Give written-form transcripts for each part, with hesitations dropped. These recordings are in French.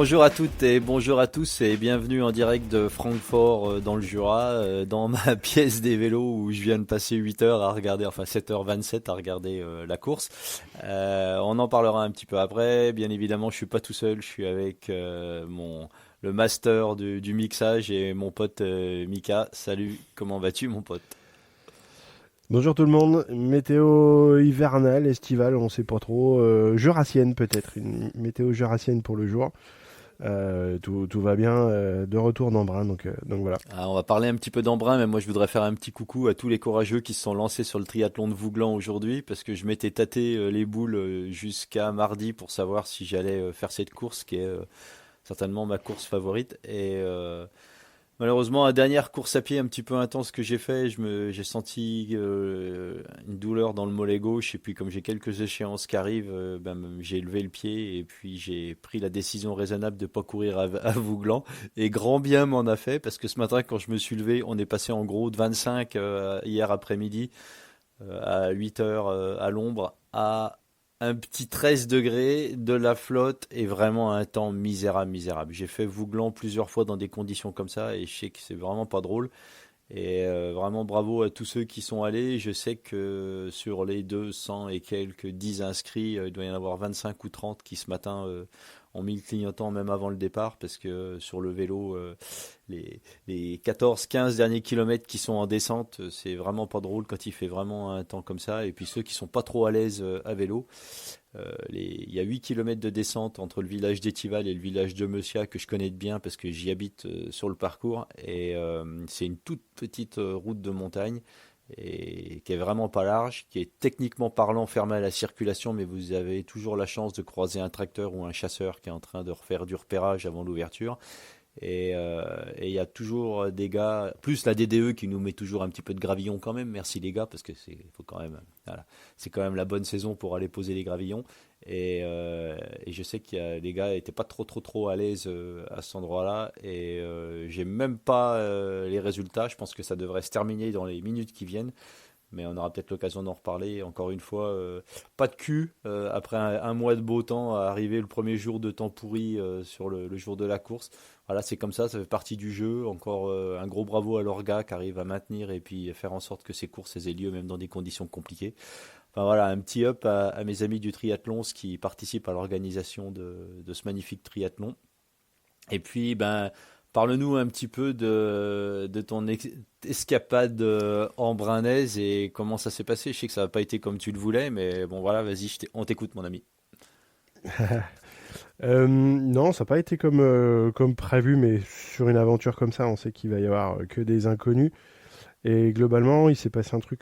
Bonjour à toutes et bonjour à tous et bienvenue en direct de Francfort dans le Jura, dans ma pièce des vélos où je viens de passer 8 heures à regarder, enfin 7h27 à regarder la course. On en parlera un petit peu après. Bien évidemment, je suis pas tout seul, je suis avec le master du mixage et mon pote Mika. Salut, comment vas-tu mon pote? Bonjour tout le monde, météo hivernale, estivale, on sait pas trop, jurassienne peut-être, une météo jurassienne pour le jour. Tout va bien, de retour d'Embrun, donc voilà. On va parler un petit peu d'Embrun, mais moi je voudrais faire un petit coucou à tous les courageux qui se sont lancés sur le triathlon de Vouglan aujourd'hui, parce que je m'étais tâté les boules jusqu'à mardi pour savoir si j'allais faire cette course, qui est certainement ma course favorite. Malheureusement, la dernière course à pied un petit peu intense que j'ai fait, j'ai senti une douleur dans le mollet gauche et puis comme j'ai quelques échéances qui arrivent, j'ai levé le pied et puis j'ai pris la décision raisonnable de pas courir à Vouglan et grand bien m'en a fait parce que ce matin quand je me suis levé, on est passé en gros de 25 hier après-midi à 8 heures à l'ombre à un petit 13 degrés, de la flotte et vraiment un temps misérable, misérable. J'ai fait Vouglan plusieurs fois dans des conditions comme ça et je sais que c'est vraiment pas drôle. Et vraiment bravo à tous ceux qui sont allés. Je sais que sur les 200 et quelques 10 inscrits, il doit y en avoir 25 ou 30 qui ce matin ont mis le clignotant même avant le départ parce que sur le vélo, les 14-15 derniers kilomètres qui sont en descente, c'est vraiment pas drôle quand il fait vraiment un temps comme ça. Et puis ceux qui sont pas trop à l'aise à vélo, il y a 8 kilomètres de descente entre le village d'Étival et le village de Messia que je connais bien parce que j'y habite sur le parcours et c'est une toute petite route de montagne et qui est vraiment pas large, qui est techniquement parlant fermée à la circulation, mais vous avez toujours la chance de croiser un tracteur ou un chasseur qui est en train de refaire du repérage avant l'ouverture. Et il y a toujours des gars, plus la DDE qui nous met toujours un petit peu de gravillon quand même. Merci les gars, parce que faut quand même, voilà, c'est quand même la bonne saison pour aller poser les gravillons. Et je sais qu'il y a les gars étaient pas trop à l'aise à cet endroit-là. Et j'ai même pas les résultats. Je pense que ça devrait se terminer dans les minutes qui viennent. Mais on aura peut-être l'occasion d'en reparler. Encore une fois, pas de cul après un mois de beau temps à arriver le premier jour de temps pourri sur le jour de la course. Voilà, c'est comme ça fait partie du jeu. Encore un gros bravo à l'orga qui arrive à maintenir et puis faire en sorte que ces courses aient lieu même dans des conditions compliquées. Enfin voilà, un petit up à mes amis du triathlon qui participent à l'organisation de ce magnifique triathlon. Et puis, parle-nous un petit peu de ton escapade embrunnaise et comment ça s'est passé. Je sais que ça n'a pas été comme tu le voulais, mais bon, voilà, vas-y, on t'écoute, mon ami. Non, ça n'a pas été comme prévu, mais sur une aventure comme ça, on sait qu'il va y avoir que des inconnus. Et globalement, il s'est passé un truc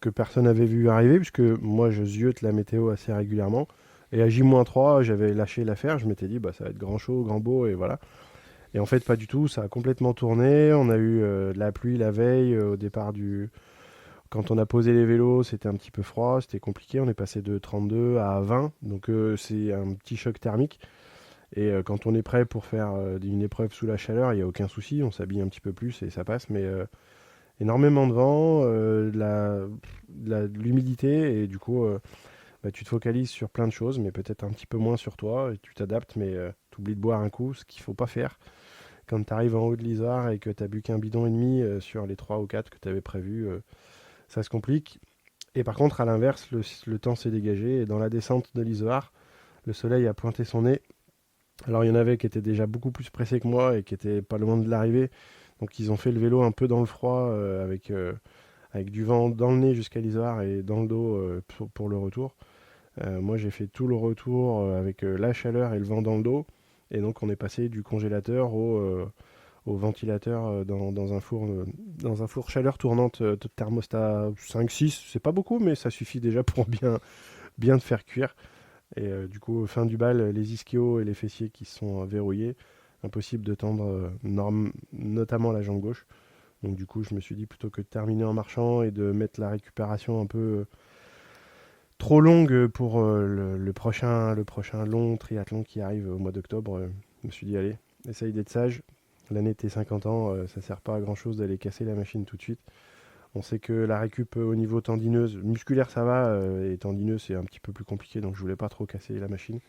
que personne n'avait vu arriver, puisque moi, je ziote la météo assez régulièrement. Et à J-3, j'avais lâché l'affaire, je m'étais dit, bah, ça va être grand chaud, grand beau, et voilà. Et en fait, pas du tout, ça a complètement tourné. On a eu de la pluie la veille au départ du. Quand on a posé les vélos, c'était un petit peu froid, c'était compliqué. On est passé de 32 à 20, donc c'est un petit choc thermique. Et quand on est prêt pour faire une épreuve sous la chaleur, il n'y a aucun souci, on s'habille un petit peu plus et ça passe. Mais énormément de vent, de l'humidité, et du coup, bah, tu te focalises sur plein de choses, mais peut-être un petit peu moins sur toi, et tu t'adaptes, mais tu oublies de boire un coup, ce qu'il ne faut pas faire. Quand tu arrives en haut de l'Isère et que tu as bu qu'un bidon et demi sur les 3 ou 4 que tu avais prévus, ça se complique. Et par contre, à l'inverse, le temps s'est dégagé et dans la descente de l'Isère, le soleil a pointé son nez. Alors il y en avait qui étaient déjà beaucoup plus pressés que moi et qui étaient pas loin de l'arrivée. Donc ils ont fait le vélo un peu dans le froid avec du vent dans le nez jusqu'à l'Isère et dans le dos pour le retour. Moi j'ai fait tout le retour avec la chaleur et le vent dans le dos. Et donc on est passé du congélateur au ventilateur dans un four chaleur tournante de thermostat 5-6. C'est pas beaucoup, mais ça suffit déjà pour bien te faire cuire. Et du coup, fin du bal, les ischios et les fessiers qui sont verrouillés. Impossible de tendre notamment la jambe gauche. Donc du coup, je me suis dit plutôt que de terminer en marchant et de mettre la récupération un peu trop longue pour le prochain long triathlon qui arrive au mois d'octobre, je me suis dit allez, essaye d'être sage. L'année de tes 50 ans, ça sert pas à grand chose d'aller casser la machine tout de suite. On sait que la récup au niveau tendineuse, musculaire ça va, et tendineuse c'est un petit peu plus compliqué, donc je voulais pas trop casser la machine.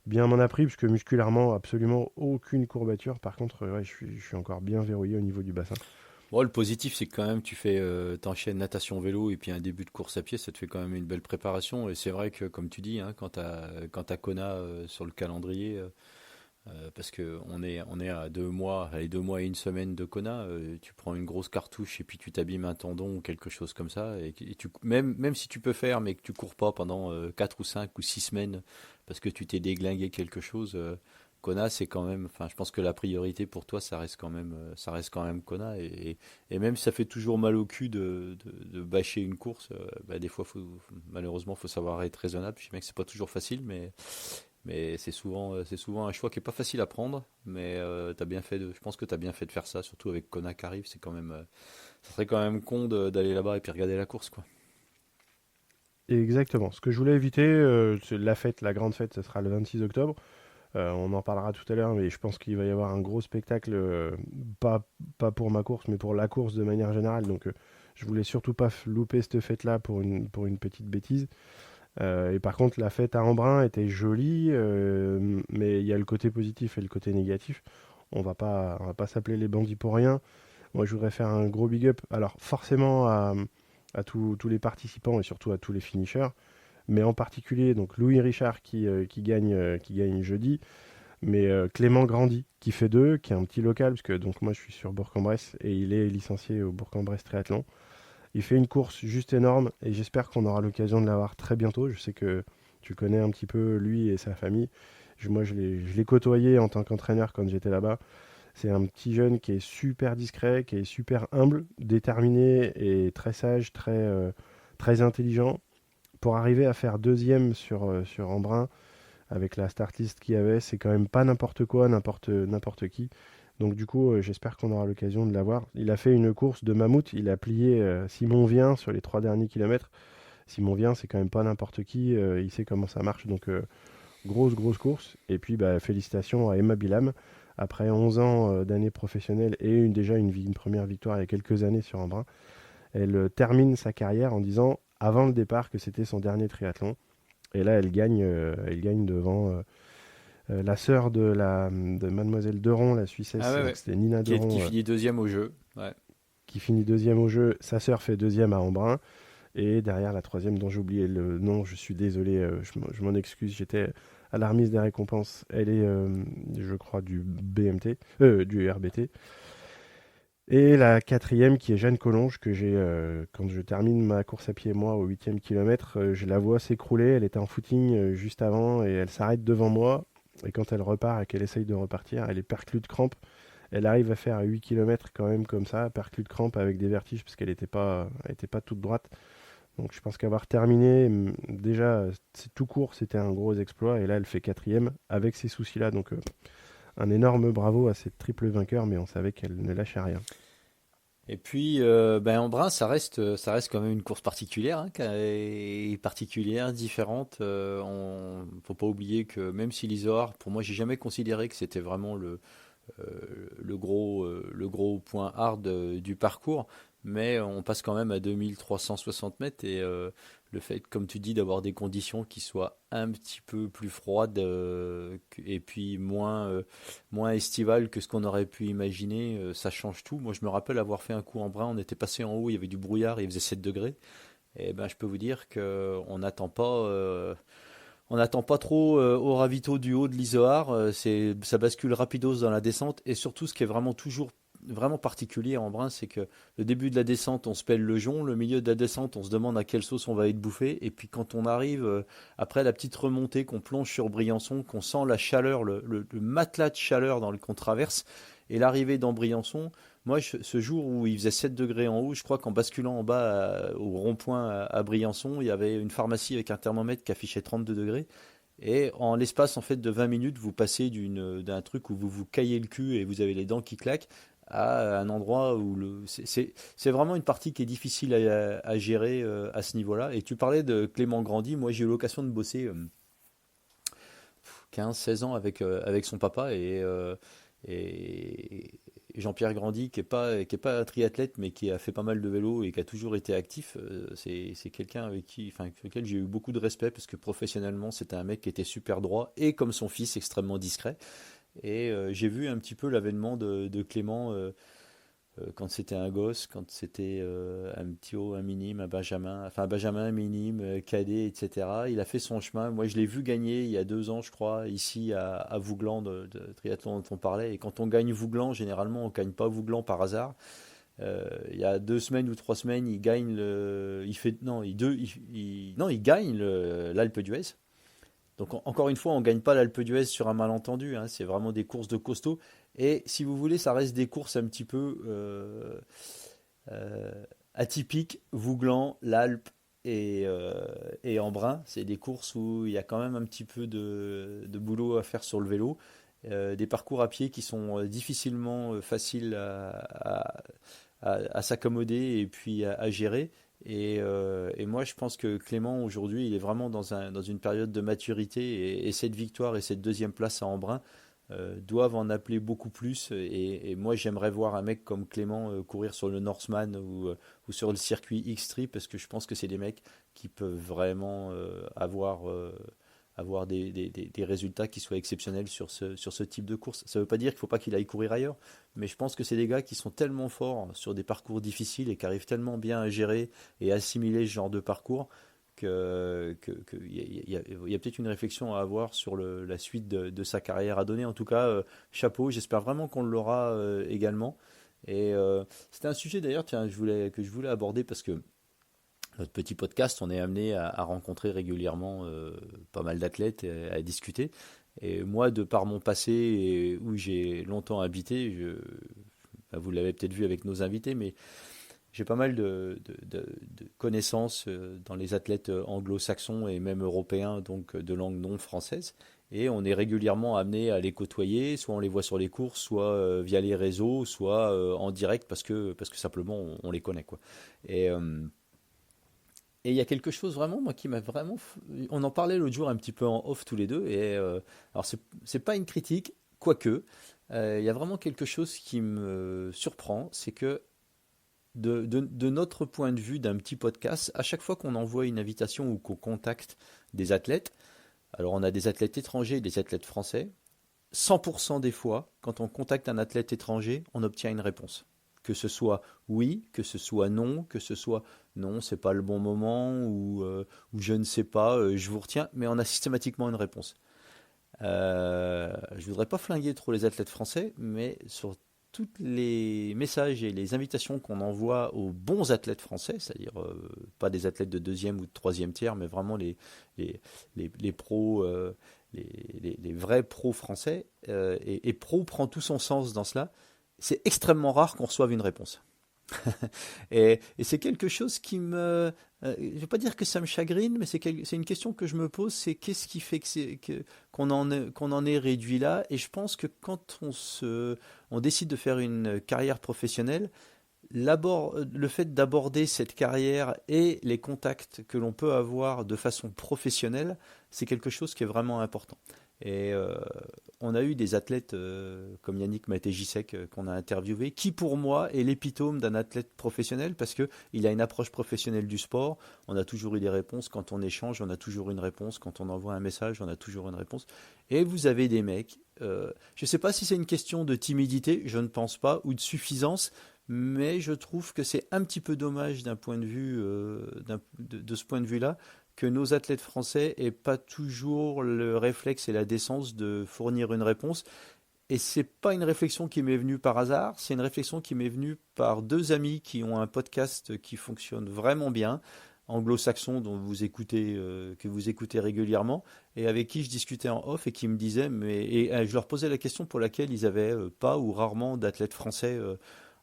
bien m'en a pris, parce que musculairement, absolument aucune courbature. Par contre, ouais, je suis encore bien verrouillé au niveau du bassin. Bon, le positif, c'est que quand même, t'enchaînes natation, vélo et puis un début de course à pied, ça te fait quand même une belle préparation. Et c'est vrai que, comme tu dis, hein, quand t'as Kona sur le calendrier, parce que on est à 2 mois, allez, 2 mois et une semaine de Kona, tu prends une grosse cartouche et puis tu t'abîmes un tendon ou quelque chose comme ça. Même si tu peux faire, mais que tu cours pas pendant 4 ou 5 ou 6 semaines parce que tu t'es déglingué quelque chose, Kona, c'est quand même, enfin, je pense que la priorité pour toi, ça reste quand même Kona. Et même si ça fait toujours mal au cul de bâcher une course, bah, des fois, malheureusement, faut savoir être raisonnable. Je sais bien que c'est pas toujours facile, mais c'est souvent un choix qui est pas facile à prendre. Mais je pense que tu as bien fait de faire ça, surtout avec Kona qui arrive. C'est quand même, ça serait quand même con d'aller là-bas et puis regarder la course, quoi. Et exactement. Ce que je voulais éviter, c'est la fête, la grande fête, ce sera le 26 octobre. On en parlera tout à l'heure, mais je pense qu'il va y avoir un gros spectacle, pas, pas pour ma course, mais pour la course de manière générale. Donc, je voulais surtout pas louper cette fête-là pour une petite bêtise. Et par contre, la fête à Embrun était jolie, mais il y a le côté positif et le côté négatif. On va pas s'appeler les bandits pour rien. Moi, je voudrais faire un gros big up. Alors, forcément à tous les participants et surtout à tous les finishers, mais en particulier donc Louis Richard qui gagne jeudi, mais Clément Grandi qui fait deux, qui est un petit local, parce que donc moi je suis sur Bourg-en-Bresse et il est licencié au Bourg-en-Bresse Triathlon. Il fait une course juste énorme et j'espère qu'on aura l'occasion de l'avoir très bientôt. Je sais que tu connais un petit peu lui et sa famille. Moi, je l'ai côtoyé en tant qu'entraîneur quand j'étais là-bas. C'est un petit jeune qui est super discret, qui est super humble, déterminé et très sage, très intelligent. Pour arriver à faire deuxième sur Embrun, avec la start list qu'il y avait, c'est quand même pas n'importe quoi, n'importe qui. Donc du coup, j'espère qu'on aura l'occasion de l'avoir. Il a fait une course de mammouth, il a plié Simon Vien sur les 3 derniers kilomètres. Simon Vien, c'est quand même pas n'importe qui, il sait comment ça marche, donc grosse course. Et puis bah, félicitations à Emma Bilam. Après 11 ans d'années professionnelles et déjà une première victoire il y a quelques années sur Embrun, elle termine sa carrière en disant avant le départ que c'était son dernier triathlon. Et là, elle gagne devant la sœur de Mademoiselle Deron, la Ah Suissesse, ouais, donc ouais. c'était Nina Qui Deron, finit deuxième au jeu. Ouais. qui finit deuxième au jeu. Sa sœur fait deuxième à Embrun. Et derrière la troisième, dont j'ai oublié le nom, je suis désolé, je m'en excuse, j'étais à la remise des récompenses. Elle est, je crois, du BMT, du RBT. Et la quatrième, qui est Jeanne Collonge, que j'ai, quand je termine ma course à pied, moi, au 8e kilomètre, je la vois s'écrouler. Elle était en footing juste avant et elle s'arrête devant moi. Et quand elle repart et qu'elle essaye de repartir, elle est perclue de crampes. Elle arrive à faire 8 kilomètres quand même comme ça, perclue de crampes avec des vertiges parce qu'elle était pas toute droite. Donc je pense qu'avoir terminé, déjà, c'est tout court, c'était un gros exploit. Et là, elle fait quatrième avec ces soucis-là. Donc un énorme bravo à cette triple vainqueur, mais on savait qu'elle ne lâchait rien. Et puis, ben Embrun, ça reste quand même une course particulière, hein, particulière, différente. Faut pas oublier que même si l'Isoard, pour moi, j'ai jamais considéré que c'était vraiment le gros point hard du parcours, mais on passe quand même à 2360 mètres et le fait, comme tu dis, d'avoir des conditions qui soient un petit peu plus froides et puis moins estivales que ce qu'on aurait pu imaginer, ça change tout. Moi, je me rappelle avoir fait un coup en brin, on était passé en haut, il y avait du brouillard, il faisait 7 degrés. Et ben, je peux vous dire on n'attend pas trop au ravito du haut de l'Izoard. Ça bascule rapidos dans la descente. Et surtout, ce qui est vraiment toujours vraiment particulier en Brun, c'est que le début de la descente, on se pèle le jonc. Le milieu de la descente, on se demande à quelle sauce on va être bouffé. Et puis quand on arrive, après la petite remontée, qu'on plonge sur Briançon, qu'on sent la chaleur, le matelas de chaleur qu'on traverse, et l'arrivée dans Briançon, moi, ce jour où il faisait 7 degrés en haut, je crois qu'en basculant en bas au rond-point à Briançon, il y avait une pharmacie avec un thermomètre qui affichait 32 degrés. Et en l'espace en fait de 20 minutes, vous passez d'un truc où vous vous caillez le cul et vous avez les dents qui claquent à un endroit où c'est vraiment une partie qui est difficile à gérer à ce niveau-là. Et tu parlais de Clément Grandi, moi j'ai eu l'occasion de bosser 15-16 ans avec son papa et Jean-Pierre Grandy, qui est pas triathlète, mais qui a fait pas mal de vélo et qui a toujours été actif, c'est quelqu'un avec lequel j'ai eu beaucoup de respect parce que professionnellement, c'était un mec qui était super droit et comme son fils, extrêmement discret. Et j'ai vu un petit peu l'avènement de Clément quand c'était un gosse, quand c'était un petit haut, un minime, un Benjamin, un minime, cadet, etc. Il a fait son chemin. Moi, je l'ai vu gagner il y a 2 ans, je crois, ici à Vouglan, de triathlon dont on parlait. Et quand on gagne Vouglan, généralement, on gagne pas Vouglan par hasard. Il y a 2 semaines ou 3 semaines, il gagne il fait, non, non, il gagne l'Alpe d'Huez. Donc encore une fois, on ne gagne pas l'Alpe d'Huez sur un malentendu, hein, c'est vraiment des courses de costaud. Et si vous voulez, ça reste des courses un petit peu atypiques. Vouglan, l'Alpe et Embrun, c'est des courses où il y a quand même un petit peu de boulot à faire sur le vélo. Des parcours à pied qui sont difficilement faciles à s'accommoder et puis à gérer. Et moi, je pense que Clément, aujourd'hui, il est vraiment dans une période de maturité et cette victoire et cette deuxième place à Embrun doivent en appeler beaucoup plus. Et moi, j'aimerais voir un mec comme Clément courir sur le Norseman ou sur le circuit X-Tree parce que je pense que c'est des mecs qui peuvent vraiment avoir des résultats qui soient exceptionnels sur ce type de course. Ça ne veut pas dire qu'il ne faut pas qu'il aille courir ailleurs, mais je pense que c'est des gars qui sont tellement forts sur des parcours difficiles et qui arrivent tellement bien à gérer et à assimiler ce genre de parcours qu'il y a peut-être une réflexion à avoir sur la suite de sa carrière à donner. En tout cas, chapeau, j'espère vraiment qu'on l'aura également. Et c'était un sujet d'ailleurs tiens, que je voulais aborder parce que notre petit podcast, on est amené à rencontrer régulièrement pas mal d'athlètes et à discuter. Et moi, de par mon passé et où j'ai longtemps habité, vous l'avez peut-être vu avec nos invités, mais j'ai pas mal de connaissances dans les athlètes anglo-saxons et même européens, donc de langue non française. Et on est régulièrement amené à les côtoyer, soit on les voit sur les courses, soit via les réseaux, soit en direct parce que simplement on les connaît, quoi. Et il y a quelque chose vraiment, moi, qui m'a vraiment. On en parlait l'autre jour un petit peu en off tous les deux. Et alors, c'est pas une critique, quoique. Il y a vraiment quelque chose qui me surprend, c'est que de notre point de vue d'un petit podcast, à chaque fois qu'on envoie une invitation ou qu'on contacte des athlètes, alors on a des athlètes étrangers et des athlètes français, 100% des fois, quand on contacte un athlète étranger, on obtient une réponse. Que ce soit oui, que ce soit non, que ce soit non, c'est pas le bon moment ou je ne sais pas, je vous retiens, mais on a systématiquement une réponse. Je voudrais pas flinguer trop les athlètes français, mais sur tous les messages et les invitations qu'on envoie aux bons athlètes français, c'est-à-dire pas des athlètes de deuxième ou de troisième tiers, mais vraiment les pros, les vrais pros français, et pro prend tout son sens dans cela, c'est extrêmement rare qu'on reçoive une réponse. Et c'est quelque chose qui me... je ne veux pas dire que ça me chagrine, mais c'est une question que je me pose, c'est qu'est-ce qui fait qu'on en est réduit là. Et je pense que quand on décide de faire une carrière professionnelle, le fait d'aborder cette carrière et les contacts que l'on peut avoir de façon professionnelle, c'est quelque chose qui est vraiment important. Et on a eu des athlètes comme Yannick Maté-Gisek qu'on a interviewé, qui pour moi est l'épitome d'un athlète professionnel parce qu'il a une approche professionnelle du sport. On a toujours eu des réponses quand on échange, on a toujours une réponse quand on envoie un message, on a toujours une réponse. Et vous avez des mecs, je ne sais pas si c'est une question de timidité, je ne pense pas, ou de suffisance, mais je trouve que c'est un petit peu dommage d'un point de vue, de ce point de vue-là, que nos athlètes français aient pas toujours le réflexe et la décence de fournir une réponse. Et c'est pas une réflexion qui m'est venue par hasard, c'est une réflexion qui m'est venue par deux amis qui ont un podcast qui fonctionne vraiment bien, anglo-saxon que vous écoutez régulièrement, et avec qui je discutais en off et qui me disaient, je leur posais la question pour laquelle ils avaient pas ou rarement d'athlètes français.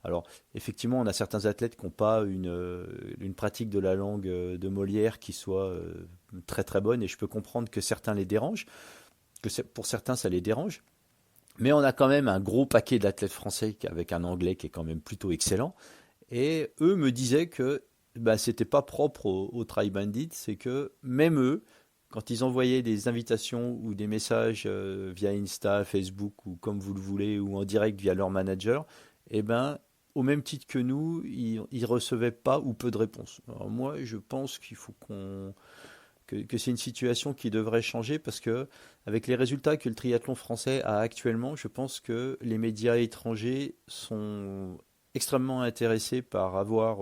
Alors, effectivement, on a certains athlètes qui n'ont pas une pratique de la langue de Molière qui soit très très bonne, et je peux comprendre que certains les dérangent, pour certains ça les dérange. Mais on a quand même un gros paquet d'athlètes français avec un anglais qui est quand même plutôt excellent. Et eux me disaient que c'était pas propre au Tri Bandit, c'est que même eux, quand ils envoyaient des invitations ou des messages via Insta, Facebook ou comme vous le voulez, ou en direct via leur manager, eh ben, au même titre que nous, ils recevaient pas ou peu de réponses. Alors moi, je pense que c'est une situation qui devrait changer parce que avec les résultats que le triathlon français a actuellement, je pense que les médias étrangers sont extrêmement intéressés par avoir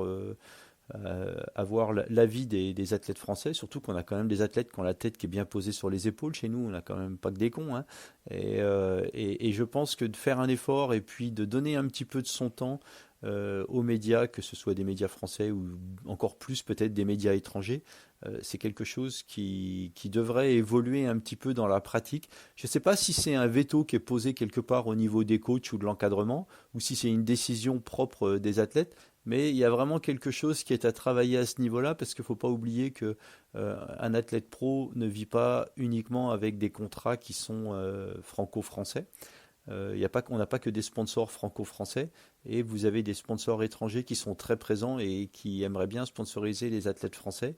l'avis des athlètes français, surtout qu'on a quand même des athlètes qui ont la tête qui est bien posée sur les épaules. Chez nous, on n'a quand même pas que des cons, hein. Et je pense que de faire un effort et puis de donner un petit peu de son temps aux médias, que ce soit des médias français ou encore plus peut-être des médias étrangers, c'est quelque chose qui devrait évoluer un petit peu dans la pratique. Je ne sais pas si c'est un veto qui est posé quelque part au niveau des coachs ou de l'encadrement, ou si c'est une décision propre des athlètes, mais il y a vraiment quelque chose qui est à travailler à ce niveau-là, parce qu'il ne faut pas oublier que un athlète pro ne vit pas uniquement avec des contrats qui sont franco-français. On n'a pas que des sponsors franco-français, et vous avez des sponsors étrangers qui sont très présents et qui aimeraient bien sponsoriser les athlètes français,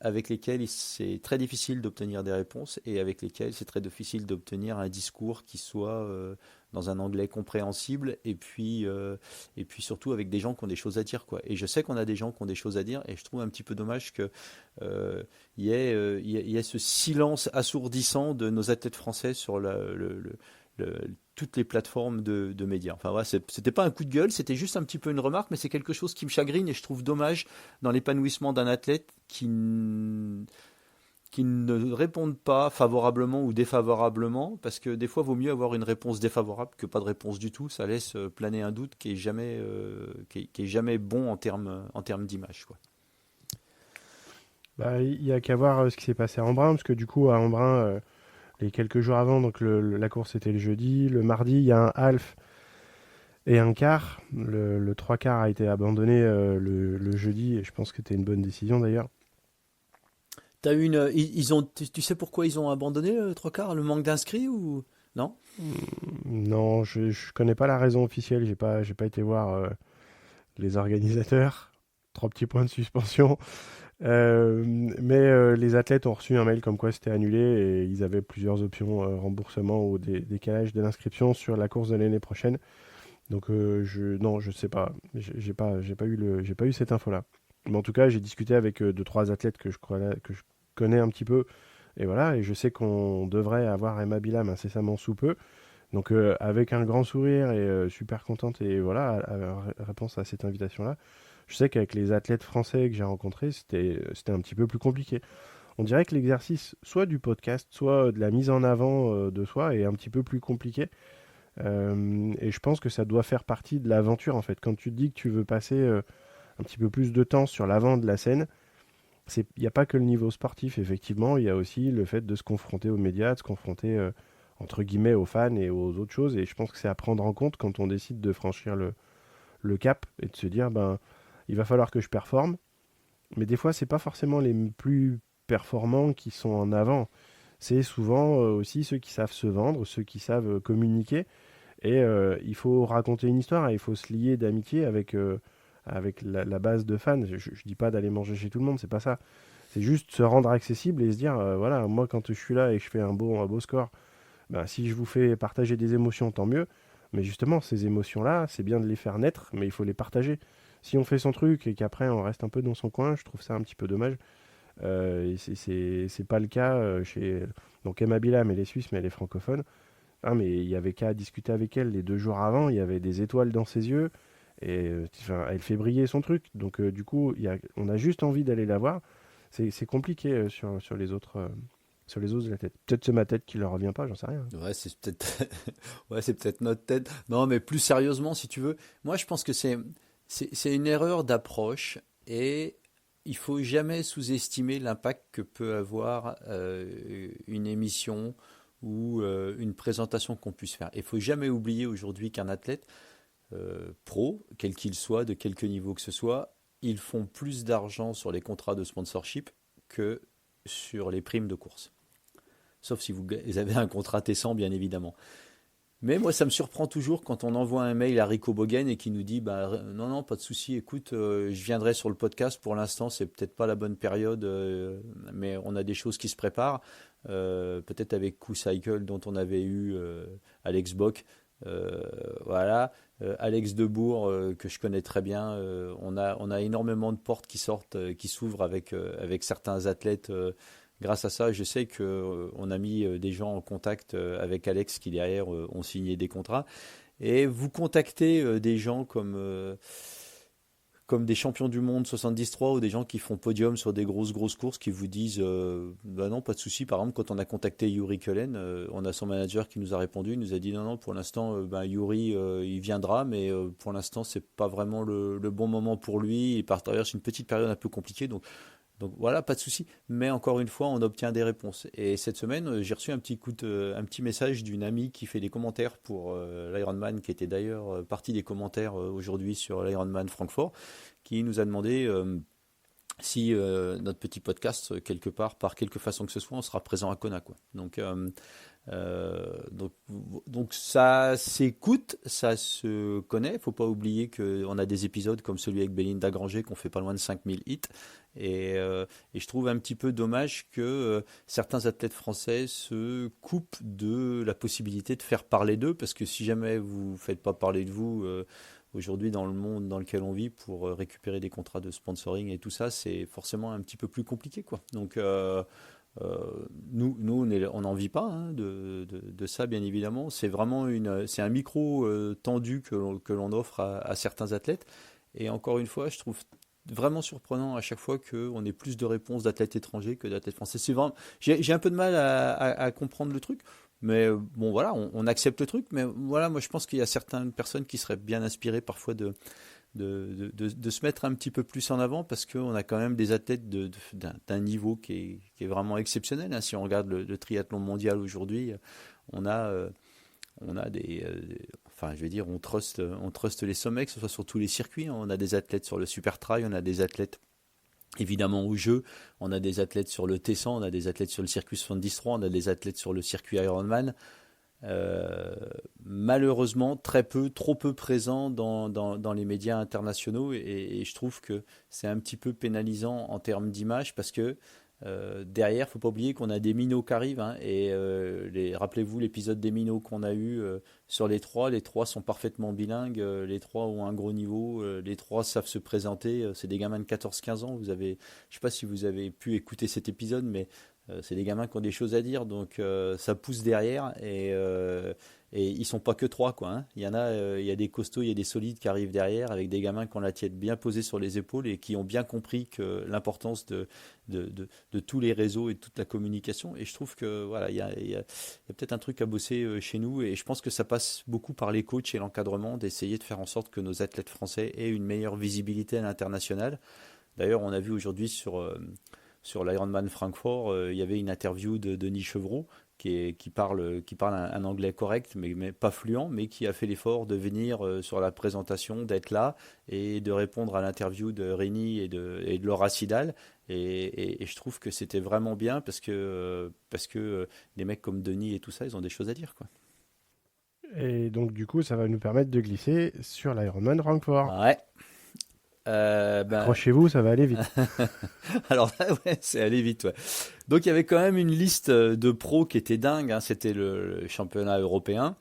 avec lesquels c'est très difficile d'obtenir des réponses et avec lesquels c'est très difficile d'obtenir un discours qui soit dans un anglais compréhensible, et puis surtout avec des gens qui ont des choses à dire, quoi. Et je sais qu'on a des gens qui ont des choses à dire, et je trouve un petit peu dommage que il y ait ce silence assourdissant de nos athlètes français sur toutes les plateformes de médias. Enfin, voilà, c'était pas un coup de gueule, c'était juste un petit peu une remarque, mais c'est quelque chose qui me chagrine et je trouve dommage dans l'épanouissement d'un athlète qui ne répondent pas favorablement ou défavorablement, parce que des fois, il vaut mieux avoir une réponse défavorable que pas de réponse du tout. Ça laisse planer un doute qui est jamais bon en termes d'image, quoi. Bah, il y a qu'à voir ce qui s'est passé à Embrun, parce que du coup, à Embrun, les quelques jours avant, donc la course était le jeudi. Le mardi, il y a un half et un quart. Le trois quarts a été abandonné le jeudi, et je pense que c'était une bonne décision d'ailleurs. Tu sais pourquoi ils ont abandonné le trois quarts? Le manque d'inscrits ou non? Non, je connais pas la raison officielle, j'ai pas été voir les organisateurs. Trois petits points de suspension. Mais les athlètes ont reçu un mail comme quoi c'était annulé et ils avaient plusieurs options, remboursement ou décalage de l'inscription sur la course de l'année prochaine. Donc non, je sais pas. J'ai pas eu cette info-là. Mais en tout cas, j'ai discuté avec deux, trois athlètes que je connais un petit peu. Et voilà, et je sais qu'on devrait avoir Emma Bilam incessamment sous peu. Donc avec un grand sourire et super contente et voilà, réponse à cette invitation-là. Je sais qu'avec les athlètes français que j'ai rencontrés, c'était un petit peu plus compliqué. On dirait que l'exercice, soit du podcast, soit de la mise en avant de soi, est un petit peu plus compliqué. Et je pense que ça doit faire partie de l'aventure en fait. Quand tu te dis que tu veux passer un petit peu plus de temps sur l'avant de la scène, il n'y a pas que le niveau sportif, effectivement, il y a aussi le fait de se confronter aux médias, de se confronter entre guillemets aux fans et aux autres choses. Et je pense que c'est à prendre en compte quand on décide de franchir le cap et de se dire, ben, il va falloir que je performe. Mais des fois, c'est pas forcément les plus performants qui sont en avant. C'est souvent aussi ceux qui savent se vendre, ceux qui savent communiquer. Et il faut raconter une histoire et il faut se lier d'amitié avec la base de fans. Je dis pas d'aller manger chez tout le monde, c'est pas ça. C'est juste se rendre accessible et se dire, voilà, moi quand je suis là et que je fais un beau score, ben, si je vous fais partager des émotions, tant mieux. Mais justement, ces émotions-là, c'est bien de les faire naître, mais il faut les partager. Si on fait son truc et qu'après on reste un peu dans son coin, je trouve ça un petit peu dommage. Et c'est pas le cas chez donc Emma Bilam, elle est suisse, mais elle est francophone. Ah, mais il y avait qu'à discuter avec elle les 2 jours avant, il y avait des étoiles dans ses yeux et enfin, elle fait briller son truc. Donc du coup, on a juste envie d'aller la voir. C'est compliqué sur les autres de la tête. Peut-être c'est ma tête qui leur revient pas, j'en sais rien. Ouais, c'est peut-être ouais, c'est peut-être notre tête. Non, mais plus sérieusement, si tu veux, moi je pense que c'est une erreur d'approche, et il faut jamais sous-estimer l'impact que peut avoir une émission ou une présentation qu'on puisse faire. Il faut jamais oublier aujourd'hui qu'un athlète pro, quel qu'il soit, de quelque niveau que ce soit, ils font plus d'argent sur les contrats de sponsorship que sur les primes de course. Sauf si vous avez un contrat Tessan, bien évidemment. Mais moi, ça me surprend toujours quand on envoie un mail à Rico Bogen et qui nous dit bah, non, non, pas de souci, écoute, je viendrai sur le podcast. Pour l'instant, c'est peut-être pas la bonne période, mais on a des choses qui se préparent. Peut-être avec Q-Cycle, dont on avait eu Alex Bock. Euh, voilà. Alex Debourg, que je connais très bien, on a énormément de portes qui sortent, qui s'ouvrent avec certains athlètes. Grâce à ça, je sais que on a mis des gens en contact avec Alex qui derrière ont signé des contrats. Et vous contactez des gens comme des champions du monde 73 ou des gens qui font podium sur des grosses courses qui vous disent bah non, pas de souci. Par exemple, quand on a contacté Yuri Cullen, on a son manager qui nous a répondu, il nous a dit non, non, pour l'instant, ben, Yuri, il viendra, mais pour l'instant, c'est pas vraiment le bon moment pour lui. Il traverse une petite période un peu compliquée, donc voilà, pas de souci. Mais encore une fois, on obtient des réponses. Et cette semaine, j'ai reçu un petit message d'une amie qui fait des commentaires pour l'Ironman, qui était d'ailleurs partie des commentaires aujourd'hui sur l'Ironman Francfort, qui nous a demandé si notre petit podcast, quelque part, par quelque façon que ce soit, on sera présent à Kona, quoi. Donc, donc ça s'écoute, ça se connaît. Il faut pas oublier qu'on a des épisodes comme celui avec Belinda Granger qu'on fait pas loin de 5000 hits. Et je trouve un petit peu dommage que certains athlètes français se coupent de la possibilité de faire parler d'eux, parce que si jamais vous ne faites pas parler de vous aujourd'hui dans le monde dans lequel on vit pour récupérer des contrats de sponsoring et tout ça, c'est forcément un petit peu plus compliqué, quoi. Donc nous on n'en vit pas hein, de ça, bien évidemment. C'est vraiment c'est un micro tendu que l'on offre à certains athlètes. Et encore une fois, je trouve vraiment surprenant à chaque fois qu'on ait plus de réponses d'athlètes étrangers que d'athlètes français. J'ai un peu de mal à comprendre le truc, mais bon voilà, on accepte le truc. Mais voilà, moi je pense qu'il y a certaines personnes qui seraient bien inspirées parfois de se mettre un petit peu plus en avant, parce qu'on a quand même des athlètes d'un niveau qui est vraiment exceptionnel, hein. Si on regarde le triathlon mondial aujourd'hui, on a, on a enfin je vais dire, on trust les sommets, que ce soit sur tous les circuits, hein. On a des athlètes sur le super trail, on a des athlètes évidemment au jeu, on a des athlètes sur le T100, on a des athlètes sur le circuit 73, on a des athlètes sur le circuit Ironman. Euh, Malheureusement très peu, trop peu présent dans les médias internationaux, et je trouve que c'est un petit peu pénalisant en termes d'image, parce que derrière, faut pas oublier qu'on a des minots qui arrivent, hein, et rappelez-vous l'épisode des minots qu'on a eu sur les trois sont parfaitement bilingues, les trois ont un gros niveau, les trois savent se présenter, c'est des gamins de 14-15 ans, je sais pas si vous avez pu écouter cet épisode, mais c'est des gamins qui ont des choses à dire, donc ça pousse derrière, et ils sont pas que trois, quoi, hein. Il y a des costauds, il y a des solides qui arrivent derrière avec des gamins qui ont la tête bien posée sur les épaules et qui ont bien compris que l'importance de tous les réseaux et de toute la communication. Et je trouve que voilà, il y a peut-être un truc à bosser chez nous, et je pense que ça passe beaucoup par les coachs et l'encadrement, d'essayer de faire en sorte que nos athlètes français aient une meilleure visibilité à l'international. D'ailleurs, on a vu aujourd'hui sur l'Ironman Francfort, il y avait une interview de Denis Chevreau qui parle un anglais correct, mais pas fluent, mais qui a fait l'effort de venir sur la présentation, d'être là et de répondre à l'interview de Rémi et de Laura Sidal. Et je trouve que c'était vraiment bien, parce que des mecs comme Denis et tout ça, ils ont des choses à dire, quoi. Et donc, du coup, ça va nous permettre de glisser sur l'Ironman Francfort. Ouais. Ben, Accrochez-vous, ça va aller vite. alors là, ouais, c'est allé vite, ouais. Donc il y avait quand même une liste de pros qui était dingue, hein. C'était le championnat européen.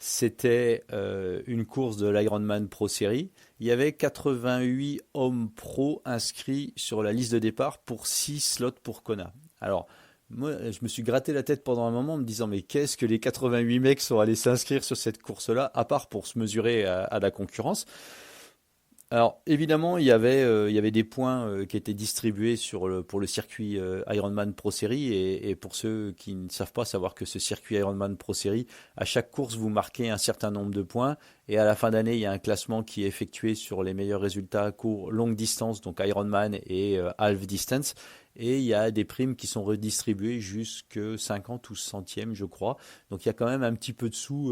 C'était une course de l'Ironman Pro Series. Il y avait 88 hommes pros inscrits sur la liste de départ pour 6 slots pour Kona. Alors, moi, je me suis gratté la tête pendant un moment en me disant, mais qu'est-ce que les 88 mecs sont allés s'inscrire sur cette course-là, à part pour se mesurer à la concurrence. Alors évidemment, il y avait des points qui étaient distribués pour le circuit Ironman Pro Series, et pour ceux qui ne savent pas, savoir que ce circuit Ironman Pro Series, à chaque course, vous marquez un certain nombre de points, et à la fin d'année, il y a un classement qui est effectué sur les meilleurs résultats court, longue distance, donc Ironman et half distance, et il y a des primes qui sont redistribuées jusque 50 ou centièmes, je crois. Donc il y a quand même un petit peu de sous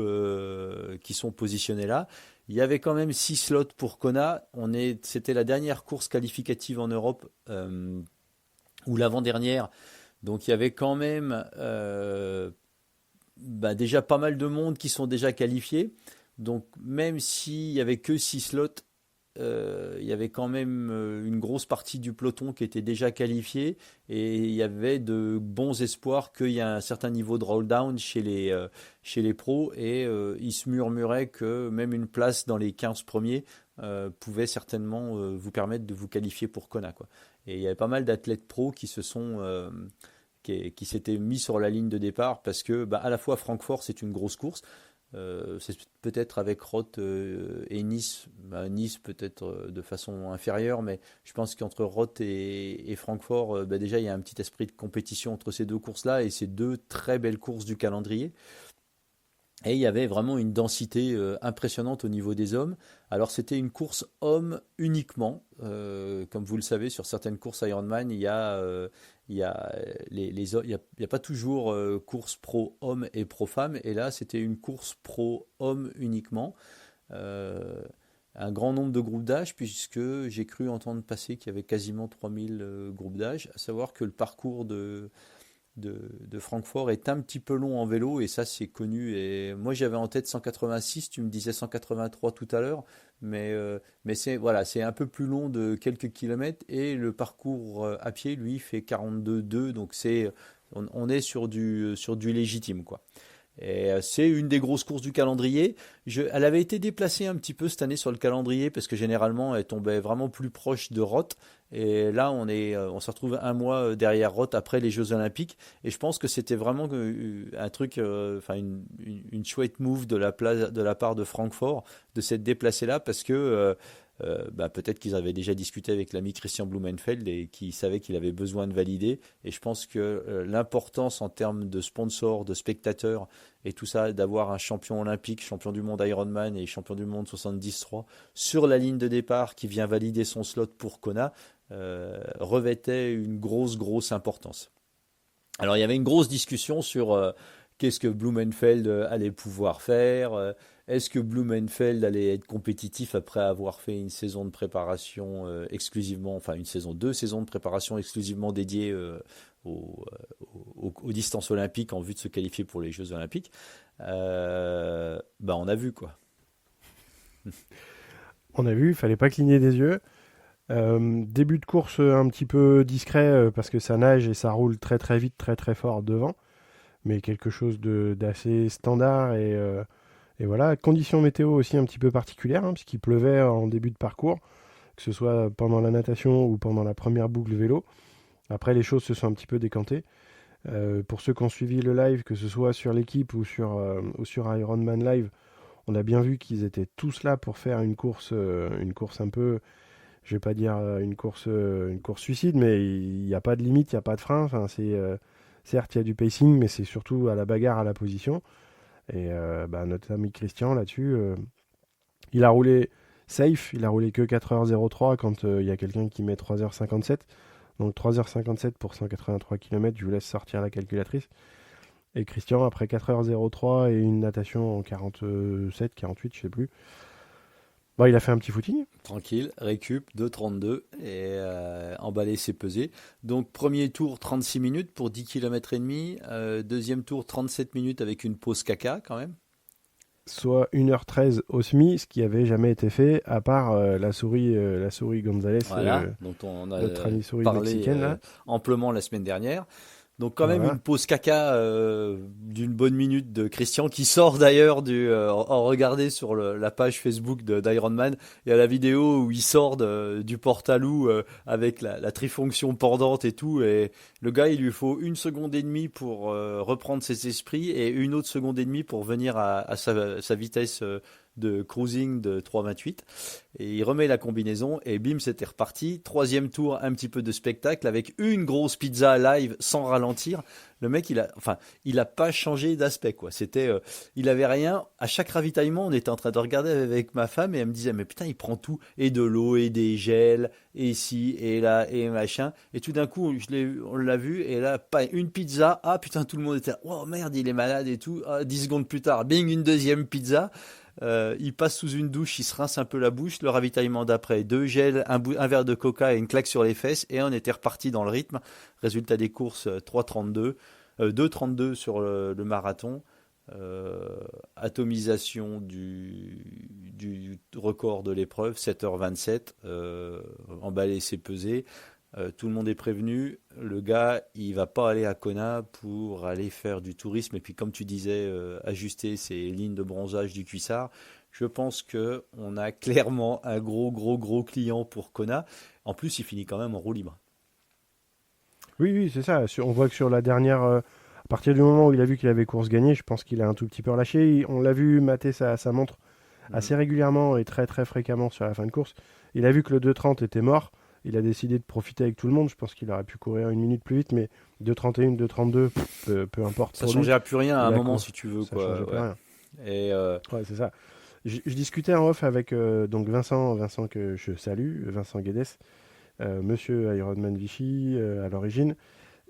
qui sont positionnés là. Il y avait quand même 6 slots pour Kona. C'était la dernière course qualificative en Europe, ou l'avant-dernière. Donc il y avait quand même bah, déjà pas mal de monde qui sont déjà qualifiés. Donc même s'il y avait que 6 slots, il y avait quand même une grosse partie du peloton qui était déjà qualifié et il y avait de bons espoirs qu'il y ait un certain niveau de roll-down chez les pros et il se murmurait que même une place dans les 15 premiers pouvait certainement vous permettre de vous qualifier pour Kona, quoi. Et il y avait pas mal d'athlètes pros qui s'étaient mis sur la ligne de départ parce que à la fois Francfort c'est une grosse course. C'est peut-être avec Roth et Nice, Nice peut-être de façon inférieure, mais je pense qu'entre Roth et Francfort, déjà il y a un petit esprit de compétition entre ces deux courses-là et ces deux très belles courses du calendrier. Et il y avait vraiment une densité impressionnante au niveau des hommes. Alors c'était une course homme uniquement. Comme vous le savez, sur certaines courses Ironman, il y a, il y a pas toujours course pro homme et pro femme. Et là, c'était une course pro homme uniquement. Euh, un grand nombre de groupes d'âge, puisque j'ai cru entendre passer qu'il y avait quasiment 3000 groupes d'âge. À savoir que le parcours de Francfort est un petit peu long en vélo et ça c'est connu et moi j'avais en tête 186, tu me disais 183 tout à l'heure mais c'est voilà, c'est un peu plus long de quelques kilomètres et le parcours à pied lui fait 42,2 donc on est sur du légitime quoi. Et c'est une des grosses courses du calendrier. Elle avait été déplacée un petit peu cette année sur le calendrier parce que généralement elle tombait vraiment plus proche de Roth. Et là on se retrouve un mois derrière Roth après les Jeux Olympiques. Et je pense que c'était vraiment un truc, enfin une chouette move de la part de Francfort de s'être déplacé là parce que peut-être qu'ils avaient déjà discuté avec l'ami Christian Blumenfeld et qui savait qu'il avait besoin de valider. Et je pense que l'importance en termes de sponsors, de spectateurs et tout ça, d'avoir un champion olympique, champion du monde Ironman et champion du monde 73 sur la ligne de départ qui vient valider son slot pour Kona, revêtait une grosse importance. Alors il y avait une grosse discussion sur qu'est-ce que Blumenfeld allait pouvoir faire. Est-ce que Blumenfeld allait être compétitif après avoir fait une saison de préparation exclusivement, enfin deux saisons de préparation exclusivement dédiées aux distances olympiques en vue de se qualifier pour les Jeux Olympiques. On a vu quoi. On a vu, il fallait pas cligner des yeux. Début de course un petit peu discret parce que ça nage et ça roule très très vite, très très fort devant. Mais quelque chose d'assez standard et voilà. Conditions météo aussi un petit peu particulières puisqu'il pleuvait en début de parcours, que ce soit pendant la natation ou pendant la première boucle vélo. Après, les choses se sont un petit peu décantées. Pour ceux qui ont suivi le live, que ce soit sur l'équipe ou sur Ironman Live, on a bien vu qu'ils étaient tous là pour faire une course un peu, je vais pas dire une course suicide, mais il n'y a pas de limite, il n'y a pas de frein. Enfin, certes, il y a du pacing, mais c'est surtout à la bagarre, à la position. Et notre ami Christian, là-dessus, il a roulé safe, il a roulé que 4h03 quand il y a quelqu'un qui met 3h57. Donc 3h57 pour 183 km, je vous laisse sortir la calculatrice. Et Christian, après 4h03 et une natation en 47, 48, je sais plus, il a fait un petit footing. Tranquille, récup 2,32 et emballé c'est pesé. Donc premier tour 36 minutes pour 10 km et demi, deuxième tour 37 minutes avec une pause caca quand même. Soit 1h13 au SMI, ce qui avait jamais été fait, à part la souris Gonzalez, voilà, dont on a notre amie souris parlé mexicaine là. amplement la semaine dernière. Donc quand même Voilà. une pause caca d'une bonne minute de Christian qui sort d'ailleurs en regardez sur la page Facebook d'Ironman, il y a la vidéo où il sort du porte-à-loup avec la trifonction pendante et tout et le gars il lui faut 1 seconde et demie pour reprendre ses esprits et 1 autre seconde et demie pour venir à sa vitesse de cruising de 3,28 et il remet la combinaison et bim c'était reparti. Troisième tour, un petit peu de spectacle avec une grosse pizza live sans ralentir. Le mec il a pas changé d'aspect quoi. Il avait rien. À chaque ravitaillement on était en train de regarder avec ma femme et elle me disait mais putain il prend tout et de l'eau et des gels et ici et là et machin et tout d'un coup on l'a vu et là pas une pizza, ah putain tout le monde était oh merde il est malade et tout, 10 secondes plus tard bing une deuxième pizza. Il passe sous une douche, il se rince un peu la bouche, le ravitaillement d'après, 2 gels, un verre de coca et une claque sur les fesses, et on était reparti dans le rythme. Résultat des courses 3,32, 2,32 sur le marathon, atomisation du record de l'épreuve, 7h27, emballé, c'est pesé. Tout le monde est prévenu. Le gars, il va pas aller à Kona pour aller faire du tourisme et puis, comme tu disais, ajuster ses lignes de bronzage du cuissard. Je pense que on a clairement un gros client pour Kona. En plus, il finit quand même en roue libre. Oui, oui, c'est ça. On voit que sur la dernière, à partir du moment où il a vu qu'il avait course gagnée, je pense qu'il a un tout petit peu relâché. On l'a vu mater sa montre Mhm. assez régulièrement et très très fréquemment sur la fin de course. Il a vu que le 2:30 était mort. Il a décidé de profiter avec tout le monde. Je pense qu'il aurait pu courir une minute plus vite, mais 2:31, 2:32, peu importe Ça pour lui. changeait à plus rien à un Il a moment, couru. si tu veux, Ça changeait quoi. plus Ouais. rien. Et Ouais, c'est ça. Je discutais en off avec donc Vincent que je salue, Vincent Guedes, monsieur Ironman Vichy à l'origine.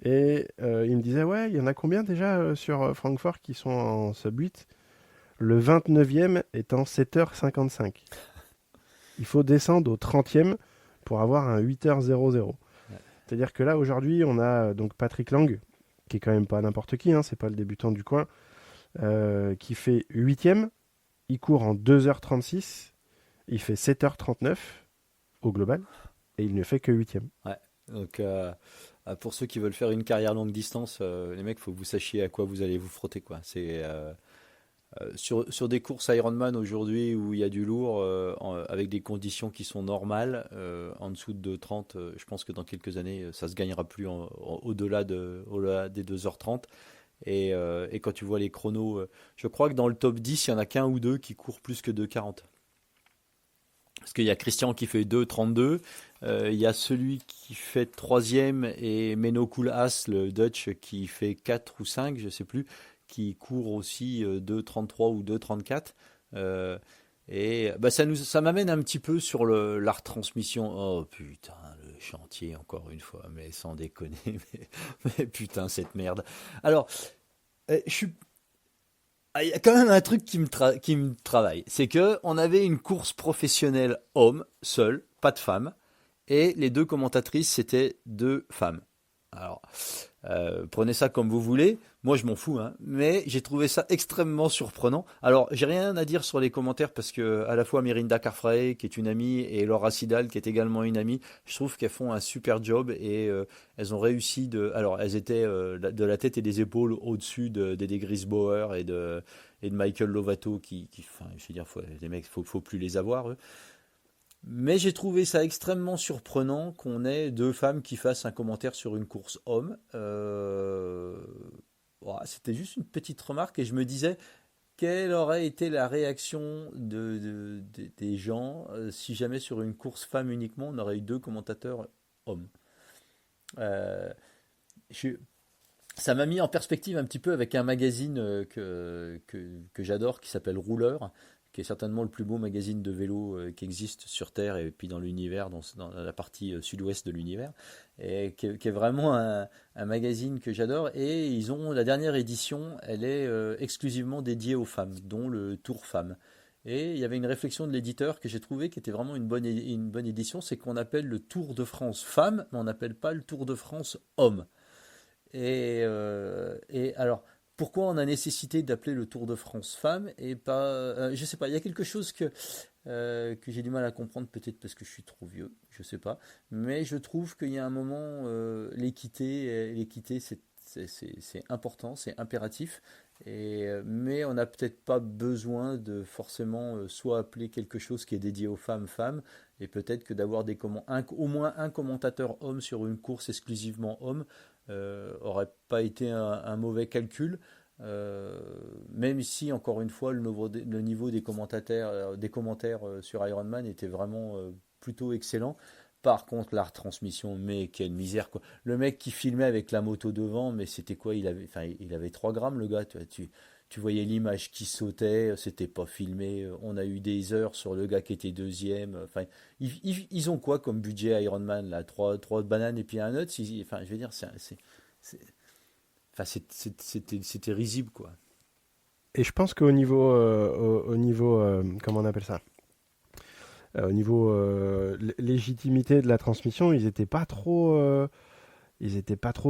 Et il me disait, ouais, il y en a combien déjà sur Francfort qui sont en sub 8? Le 29e est en 7h55. Il faut descendre au 30e pour avoir un 8h00. C'est-à-dire que là, aujourd'hui, on a donc Patrick Lang, qui est quand même pas n'importe qui, hein, c'est pas le débutant du coin, qui fait 8e. Il court en 2h36. Il fait 7h39 au global. Et il ne fait que 8e. ouais. Donc, pour ceux qui veulent faire une carrière longue distance, les mecs, faut que vous sachiez à quoi vous allez vous frotter, quoi. C'est sur des courses Ironman aujourd'hui où il y a du lourd, avec des conditions qui sont normales, en dessous de 2h30, je pense que dans quelques années, ça se gagnera plus au-delà des 2h30. Et quand tu vois les chronos, je crois que dans le top 10, il y en a qu'un ou deux qui courent plus que 2h40. Parce qu'il y a Christian qui fait 2h32, il y a celui qui fait troisième et Menno Koolhaas, le Dutch, qui fait 4 ou 5, je sais plus, qui court aussi 2h33 ou 2h34. Euh, et bah, ça m'amène un petit peu sur la retransmission. Oh putain, le chantier, encore une fois, mais sans déconner, mais putain, cette merde. Alors, je suis il y a quand même un truc qui me travaille. C'est que on avait une course professionnelle homme, seul, pas de femme. Et les deux commentatrices, c'était deux femmes. Alors, prenez ça comme vous voulez. Moi, je m'en fous, hein. Mais j'ai trouvé ça extrêmement surprenant. Alors, j'ai rien à dire sur les commentaires parce que à la fois Mirinda Carfrae, qui est une amie, et Laura Sidal, qui est également une amie, je trouve qu'elles font un super job et elles ont réussi de. Alors, elles étaient de la tête et des épaules au-dessus d'Eddie Grisbauer et de Michael Lovato, enfin, je veux dire, les mecs, faut plus les avoir, eux. Mais j'ai trouvé ça extrêmement surprenant qu'on ait deux femmes qui fassent un commentaire sur une course homme. Voilà, c'était juste une petite remarque et je me disais quelle aurait été la réaction des gens si jamais sur une course femme uniquement on aurait eu deux commentateurs hommes. Euh, je- Ça m'a mis en perspective un petit peu avec un magazine que j'adore qui s'appelle Rouleur, qui est certainement le plus beau magazine de vélo qui existe sur Terre et puis dans l'univers, dans la partie sud-ouest de l'univers, et qui est vraiment un magazine que j'adore. Et ils ont la dernière édition, elle est exclusivement dédiée aux femmes, dont le Tour Femmes. Et il y avait une réflexion de l'éditeur que j'ai trouvé qui était vraiment une bonne édition, c'est qu'on appelle le Tour de France Femmes, mais on n'appelle pas le Tour de France Hommes. Et alors, pourquoi on a nécessité d'appeler le Tour de France femme et pas, je sais pas, il y a quelque chose que j'ai du mal à comprendre, peut-être parce que je suis trop vieux, je sais pas, mais je trouve qu'il y a un moment, l'équité, c'est important, c'est impératif, mais on n'a peut-être pas besoin de forcément soit appeler quelque chose qui est dédié aux femmes, et peut-être que d'avoir au moins un commentateur homme sur une course exclusivement homme aurait pas été un mauvais calcul. Même si, encore une fois, le niveau des commentaires sur Ironman était vraiment plutôt excellent. Par contre, la retransmission, mais quelle misère quoi. Le mec qui filmait avec la moto devant, mais c'était quoi? Il avait 3 grammes le gars. Tu voyais l'image qui sautait, c'était pas filmé. On a eu des heures sur le gars qui était deuxième. Enfin, ils ont quoi comme budget Ironman là? Trois bananes et puis un nut. Enfin, je veux dire, c'est- enfin, c'était risible quoi. Et je pense qu'au niveau, au niveau comment on appelle ça? Au niveau légitimité de la transmission, ils étaient pas trop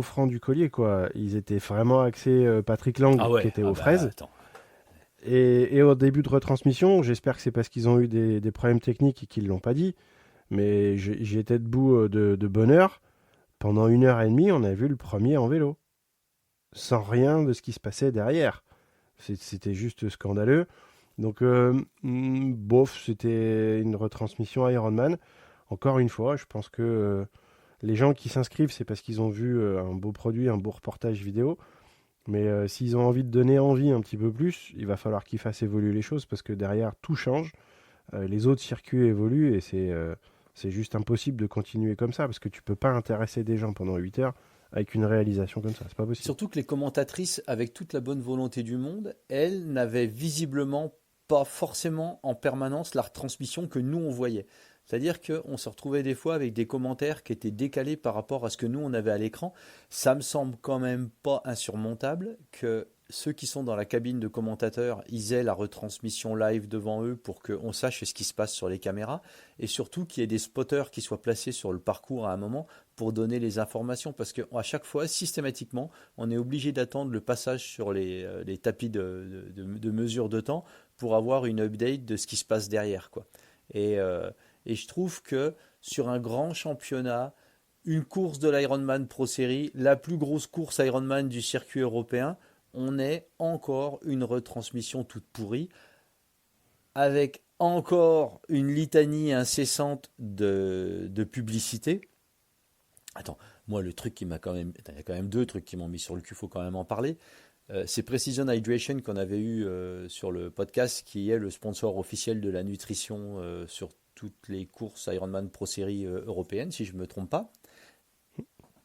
francs du collier, quoi. Ils étaient vraiment axés Patrick Lang, Ah qui ouais, était ah aux bah fraises. attends. Et au début de retransmission, j'espère que c'est parce qu'ils ont eu des problèmes techniques et qu'ils ne l'ont pas dit, mais j'étais debout de bonne heure. Pendant 1 heure et demie, on a vu le premier en vélo, sans rien de ce qui se passait derrière. C'était juste scandaleux. Donc, bof, c'était une retransmission Ironman. Encore une fois, je pense que les gens qui s'inscrivent, c'est parce qu'ils ont vu un beau produit, un beau reportage vidéo. Mais s'ils ont envie de donner envie un petit peu plus, il va falloir qu'ils fassent évoluer les choses parce que derrière, tout change. Les autres circuits évoluent et c'est juste impossible de continuer comme ça parce que tu peux pas intéresser des gens pendant 8 heures avec une réalisation comme ça. C'est pas possible. Surtout que les commentatrices, avec toute la bonne volonté du monde, elles n'avaient visiblement pas forcément en permanence la retransmission que nous on voyait. C'est-à-dire qu'on se retrouvait des fois avec des commentaires qui étaient décalés par rapport à ce que nous on avait à l'écran. Ça me semble quand même pas insurmontable que ceux qui sont dans la cabine de commentateurs, ils aient la retransmission live devant eux pour qu'on sache ce qui se passe sur les caméras et surtout qu'il y ait des spotters qui soient placés sur le parcours à un moment pour donner les informations parce qu'à chaque fois, systématiquement, on est obligé d'attendre le passage sur les tapis de mesure de temps pour avoir une update de ce qui se passe derrière, quoi. Et je trouve que sur un grand championnat, une course de l'Ironman Pro Series, la plus grosse course Ironman du circuit européen, on est encore une retransmission toute pourrie, avec encore une litanie incessante de publicité. Attends, moi le truc qui m'a quand même... Il y a quand même deux trucs qui m'ont mis sur le cul, il faut quand même en parler. C'est Precision Hydration qu'on avait eu sur le podcast, qui est le sponsor officiel de la nutrition sur toutes les courses Ironman Pro Series européennes, si je ne me trompe pas.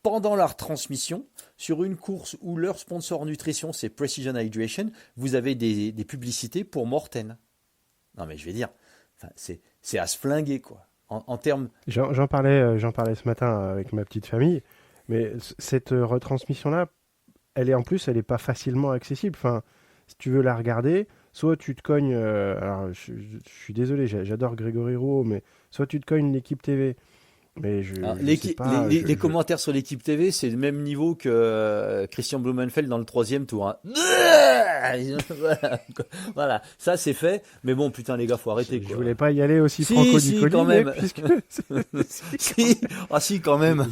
Pendant la retransmission, sur une course où leur sponsor nutrition, c'est Precision Hydration, vous avez des publicités pour Morten. Non mais je vais dire, enfin, c'est à se flinguer, quoi. En termes... J'en parlais ce matin avec ma petite famille, mais cette retransmission-là, elle est pas facilement accessible. Enfin, si tu veux la regarder, soit tu te cognes. Alors, je suis désolé, j'adore Grégory Rouault, mais soit tu te cognes l'équipe TV. Mais Alors, je sais pas. les commentaires sur l'équipe TV, c'est le même niveau que Christian Blumenfeld dans le 3e tour, hein. Voilà, ça c'est fait. Mais bon, putain les gars, faut arrêter, quoi. Je voulais pas y aller aussi Si, franco si, Nicoli, quand mais même. puisque Si, ah si, quand même.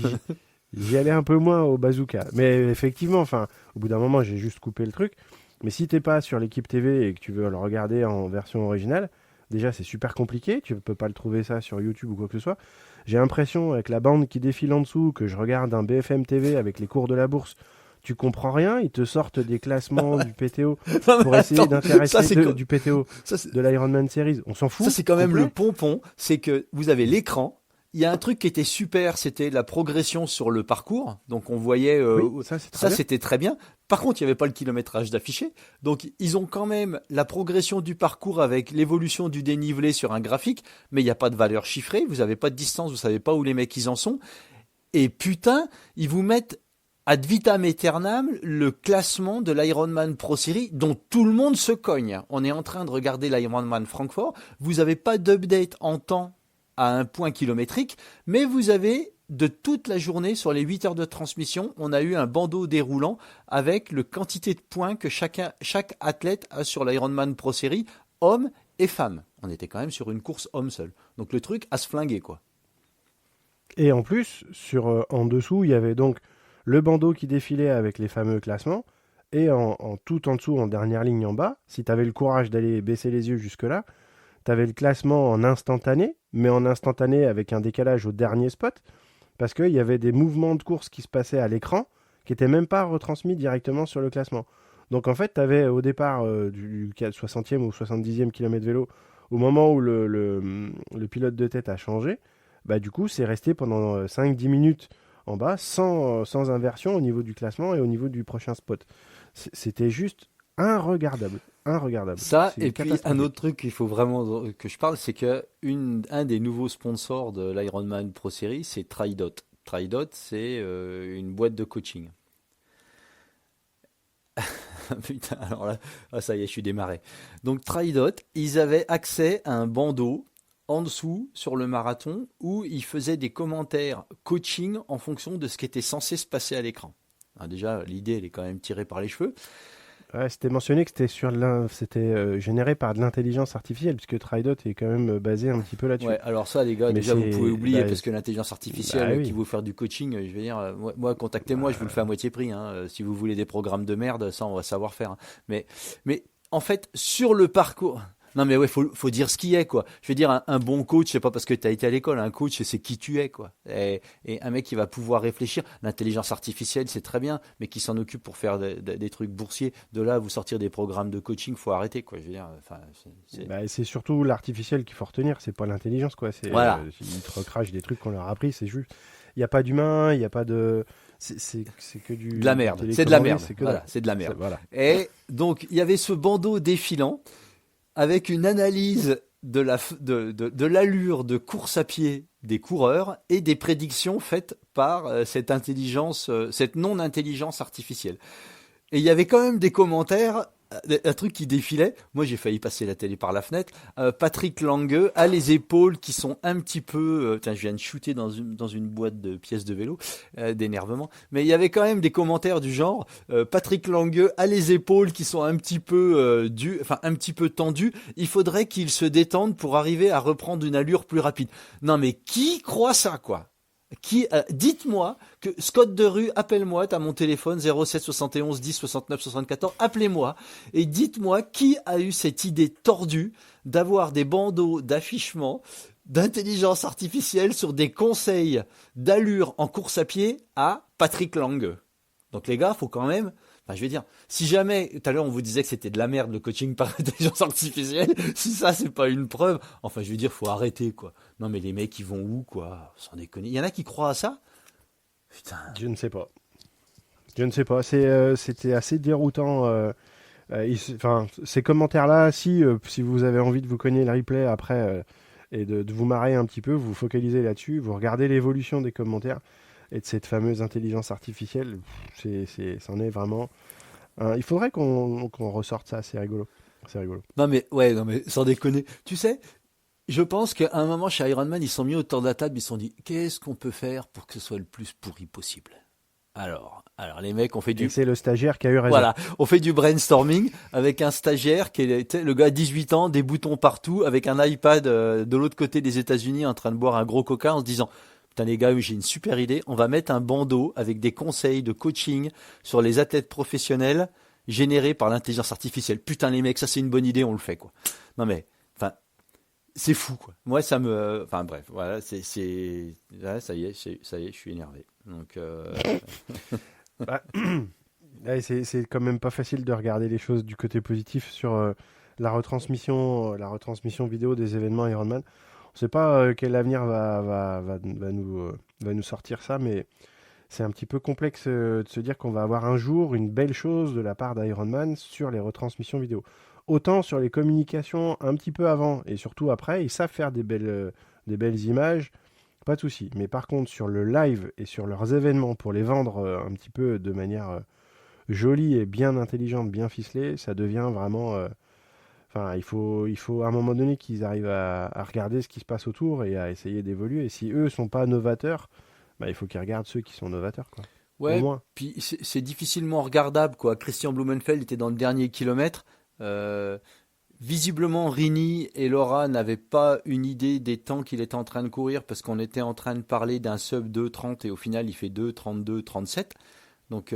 j'y allais un peu moins au bazooka. Mais effectivement, enfin, au bout d'un moment, j'ai juste coupé le truc. Mais si t'es pas sur l'équipe TV et que tu veux le regarder en version originale, déjà c'est super compliqué. Tu peux pas le trouver ça sur YouTube ou quoi que ce soit. J'ai l'impression, avec la bande qui défile en dessous, que je regarde un BFM TV avec les cours de la bourse. Tu comprends rien, ils te sortent des classements du PTO pour essayer d'intéresser du PTO de l'Ironman Series. On s'en fout. Ça, c'est quand même complet. le pompon. C'est que vous avez l'écran. Il y a un truc qui était super, c'était la progression sur le parcours. Donc on voyait, Oui, ça, c'est très bien. c'était très bien. Par contre, il n'y avait pas le kilométrage d'affiché. Donc ils ont quand même la progression du parcours avec l'évolution du dénivelé sur un graphique, mais il n'y a pas de valeur chiffrée. Vous n'avez pas de distance, vous savez pas où les mecs ils en sont. Et putain, ils vous mettent ad vitam aeternam le classement de l'Ironman Pro Series dont tout le monde se cogne. On est en train de regarder l'Ironman Francfort. Vous n'avez pas d'update en temps à un point kilométrique, mais vous avez de toute la journée, sur les 8 heures de transmission, on a eu un bandeau déroulant avec le quantité de points que chaque athlète a sur l'Ironman Pro Series, hommes et femmes. On était quand même sur une course homme seul. Donc le truc à se flinguer, quoi. Et en plus, en dessous, il y avait donc le bandeau qui défilait avec les fameux classements. Et tout en dessous, en dernière ligne en bas, si tu avais le courage d'aller baisser les yeux jusque-là, tu avais le classement en instantané, mais en instantané avec un décalage au dernier spot, parce qu'il y avait des mouvements de course qui se passaient à l'écran, qui n'étaient même pas retransmis directement sur le classement. Donc en fait, tu avais au départ du 60e ou 70e kilomètre vélo, au moment où le pilote de tête a changé, bah du coup, c'est resté pendant 5-10 minutes en bas, sans inversion au niveau du classement et au niveau du prochain spot. C'était juste inregardable. Regardable. Ça, et puis un autre truc qu'il faut vraiment que je parle, c'est que un des nouveaux sponsors de l'Ironman Pro Series, c'est TriDot. TriDot, c'est une boîte de coaching. Putain, alors là, ça y est, je suis démarré. Donc TriDot, ils avaient accès à un bandeau en dessous sur le marathon où ils faisaient des commentaires coaching en fonction de ce qui était censé se passer à l'écran. Alors déjà, l'idée, elle est quand même tirée par les cheveux. Ouais, c'était mentionné que c'était généré par de l'intelligence artificielle, puisque TriDot est quand même basé un petit peu là-dessus. Ouais, alors ça, les gars, Mais déjà, vous pouvez oublier, parce que l'intelligence bah artificielle qui oui. veut faire du coaching, je veux dire, moi, contactez-moi, je vous le fais à moitié prix. Hein. Si vous voulez des programmes de merde, ça, on va savoir faire. Hein. Mais en fait, sur le parcours. Non, mais ouais, faut dire ce qui est, quoi. Je veux dire, un bon coach, c'est pas parce que tu as été à l'école. Un coach, c'est qui tu es, quoi. Et un mec qui va pouvoir réfléchir. L'intelligence artificielle, c'est très bien, mais qui s'en occupe pour faire des trucs boursiers. De là, à vous sortir des programmes de coaching, faut arrêter, quoi. Je veux dire, enfin, Bah, c'est surtout l'artificiel qu'il faut retenir, c'est pas l'intelligence, quoi. Voilà. Ils te recrachent des trucs qu'on leur a appris, c'est juste. Il n'y a pas d'humain, il n'y a pas de. C'est que De la du merde. C'est de la télécommandé, merde. c'est que Voilà, dalle. c'est de la merde. Voilà. Et donc, il y avait ce bandeau défilant avec une analyse de l'allure de course à pied des coureurs et des prédictions faites par cette non-intelligence artificielle. Et il y avait quand même des commentaires, un truc qui défilait. Moi, j'ai failli passer la télé par la fenêtre. Patrick Lange a les épaules qui sont un petit peu. Tiens, je viens de shooter dans une boîte de pièces de vélo d'énervement. Mais il y avait quand même des commentaires du genre Patrick Lange a les épaules qui sont un petit peu un petit peu tendues. Il faudrait qu'il se détende pour arriver à reprendre une allure plus rapide. Non, mais qui croit ça, quoi? Dites-moi que Scott Derue, appelle-moi, t'as mon téléphone 07 71 10 69 74, appelez-moi et dites-moi qui a eu cette idée tordue d'avoir des bandeaux d'affichement d'intelligence artificielle sur des conseils d'allure en course à pied à Patrick Lange. Donc les gars, faut quand même. Enfin, je vais dire, si jamais, tout à l'heure on vous disait que c'était de la merde le coaching par intelligence artificielle, si ça c'est pas une preuve, enfin je veux dire, faut arrêter quoi. Non mais les mecs ils vont où quoi, sans déconner. Il y en a qui croient à ça? Putain. Je ne sais pas. Je ne sais pas. C'était assez déroutant. Enfin, ces commentaires-là, si vous avez envie de vous cogner le replay après et de vous marrer un petit peu, vous vous focalisez là-dessus, vous regardez l'évolution des commentaires et de cette fameuse intelligence artificielle, c'en est vraiment. Il faudrait qu'on ressorte ça, c'est rigolo. C'est rigolo. Non mais ouais, non mais sans déconner. Tu sais, je pense qu'à un moment chez Iron Man, ils sont mis autour de la table, ils se sont dit, qu'est-ce qu'on peut faire pour que ce soit le plus pourri possible? Alors les mecs ont fait Et du c'est le stagiaire qui a eu raison. Voilà, on fait du brainstorming avec un stagiaire qui était le gars 18 ans, des boutons partout, avec un iPad de l'autre côté des États-Unis en train de boire un gros coca en se disant putain les gars, j'ai une super idée, on va mettre un bandeau avec des conseils de coaching sur les athlètes professionnels générés par l'intelligence artificielle. Putain les mecs, ça c'est une bonne idée, on le fait quoi. Non mais enfin c'est fou quoi. Moi ça me enfin bref, voilà, là, ça y est, je suis énervé. Donc Bah, ouais, c'est quand même pas facile de regarder les choses du côté positif sur la retransmission vidéo des événements Ironman. On ne sait pas quel avenir va nous sortir ça, mais c'est un petit peu complexe de se dire qu'on va avoir un jour une belle chose de la part d'Ironman sur les retransmissions vidéo. Autant sur les communications un petit peu avant et surtout après, ils savent faire des belles images, pas de souci. Mais par contre, sur le live et sur leurs événements, pour les vendre un petit peu de manière jolie et bien intelligente, bien ficelée, ça devient vraiment. Enfin, il faut à un moment donné qu'ils arrivent à regarder ce qui se passe autour et à essayer d'évoluer. Et si eux sont pas novateurs, bah, il faut qu'ils regardent ceux qui sont novateurs, quoi. Au ouais, moins. puis c'est difficilement regardable, quoi. Christian Blumenfeld était dans le dernier kilomètre. Euh, Visiblement, Rini et Laura n'avaient pas une idée des temps qu'il était en train de courir parce qu'on était en train de parler d'un sub 2,30 et au final, il fait 2,32, 37. Donc,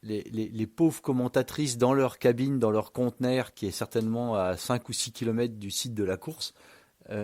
les pauvres commentatrices dans leur cabine, dans leur conteneur, qui est certainement à 5 ou 6 kilomètres du site de la course,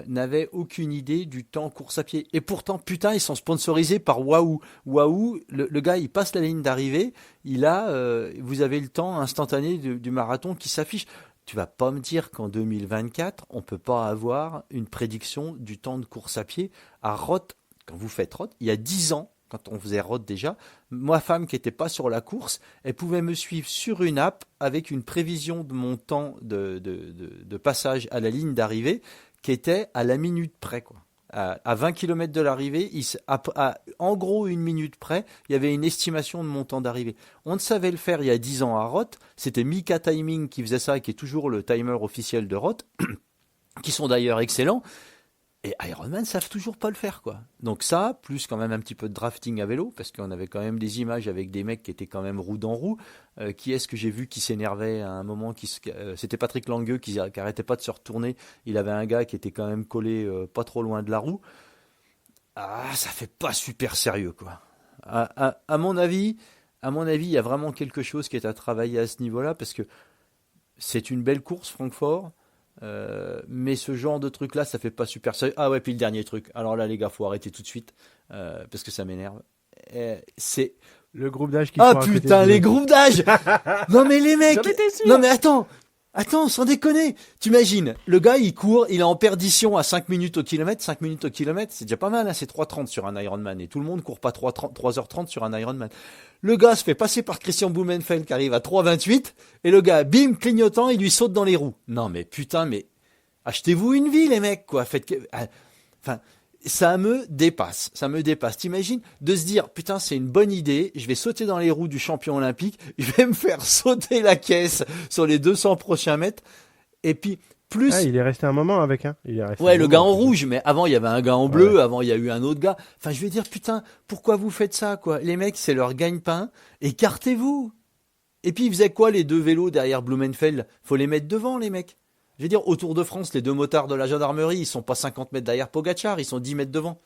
n'avaient aucune idée du temps course à pied. Et pourtant, putain, ils sont sponsorisés par Wahoo. Wahoo, le gars, il passe la ligne d'arrivée, vous avez le temps instantané du marathon qui s'affiche. Tu vas pas me dire qu'en 2024, on peut pas avoir une prédiction du temps de course à pied à Roth, quand vous faites Roth, il y a 10 ans, quand on faisait Roth déjà, ma femme qui n'était pas sur la course, elle pouvait me suivre sur une app avec une prévision de mon temps de passage à la ligne d'arrivée qui était à la minute près, quoi. À 20 km de l'arrivée, en gros une minute près, il y avait une estimation de mon temps d'arrivée. On ne savait le faire il y a 10 ans à Roth, c'était Mika Timing qui faisait ça, qui est toujours le timer officiel de Roth, qui sont d'ailleurs excellents. Et Ironman savent toujours pas le faire, quoi. Donc ça, plus quand même un petit peu de drafting à vélo, parce qu'on avait quand même des images avec des mecs qui étaient quand même roue dans roue. Qui est-ce que j'ai vu qui s'énervait à un moment c'était Patrick Langueux qui arrêtait pas de se retourner. Il avait un gars qui était quand même collé pas trop loin de la roue. Ah, ça fait pas super sérieux, quoi. À mon avis, il y a vraiment quelque chose qui est à travailler à ce niveau-là, parce que c'est une belle course, Francfort. Mais ce genre de truc là, ça fait pas super sérieux. Ah ouais, puis le dernier truc. Alors là, les gars, faut arrêter tout de suite parce que ça m'énerve. C'est Le groupe d'âge qui ah court à côté putain, de les lui. groupes d'âge. Non mais les mecs. J'en étais sûr. Non mais attends, sans déconner. T'imagines, le gars, il court, il est en perdition à 5 minutes au kilomètre. 5 minutes au kilomètre, c'est déjà pas mal. Hein, c'est 3,30 sur un Ironman et tout le monde court pas 3h30 sur un Ironman. Le gars se fait passer par Christian Blumenfeld qui arrive à 3,28 et le gars, bim, clignotant, il lui saute dans les roues. Non mais putain, mais achetez-vous une vie, les mecs, quoi. Enfin, ça me dépasse. Ça me dépasse. T'imagines de se dire, putain, c'est une bonne idée. Je vais sauter dans les roues du champion olympique. Je vais me faire sauter la caisse sur les 200 prochains mètres. Et puis, Ah, plus. il est resté un moment avec, hein. Il est resté Ouais, un le gars moment, en en plus. rouge, mais avant il y avait un gars en bleu, Ouais. avant il y a eu un autre gars. Enfin, je vais dire, putain, pourquoi vous faites ça, quoi? Les mecs, c'est leur gagne-pain. Écartez-vous. Et puis, ils faisaient quoi, les deux vélos derrière Blumenfeld? Faut les mettre devant, les mecs. Je veux dire, au Tour de France, les deux motards de la gendarmerie, ils sont pas 50 mètres derrière Pogacar, ils sont 10 mètres devant.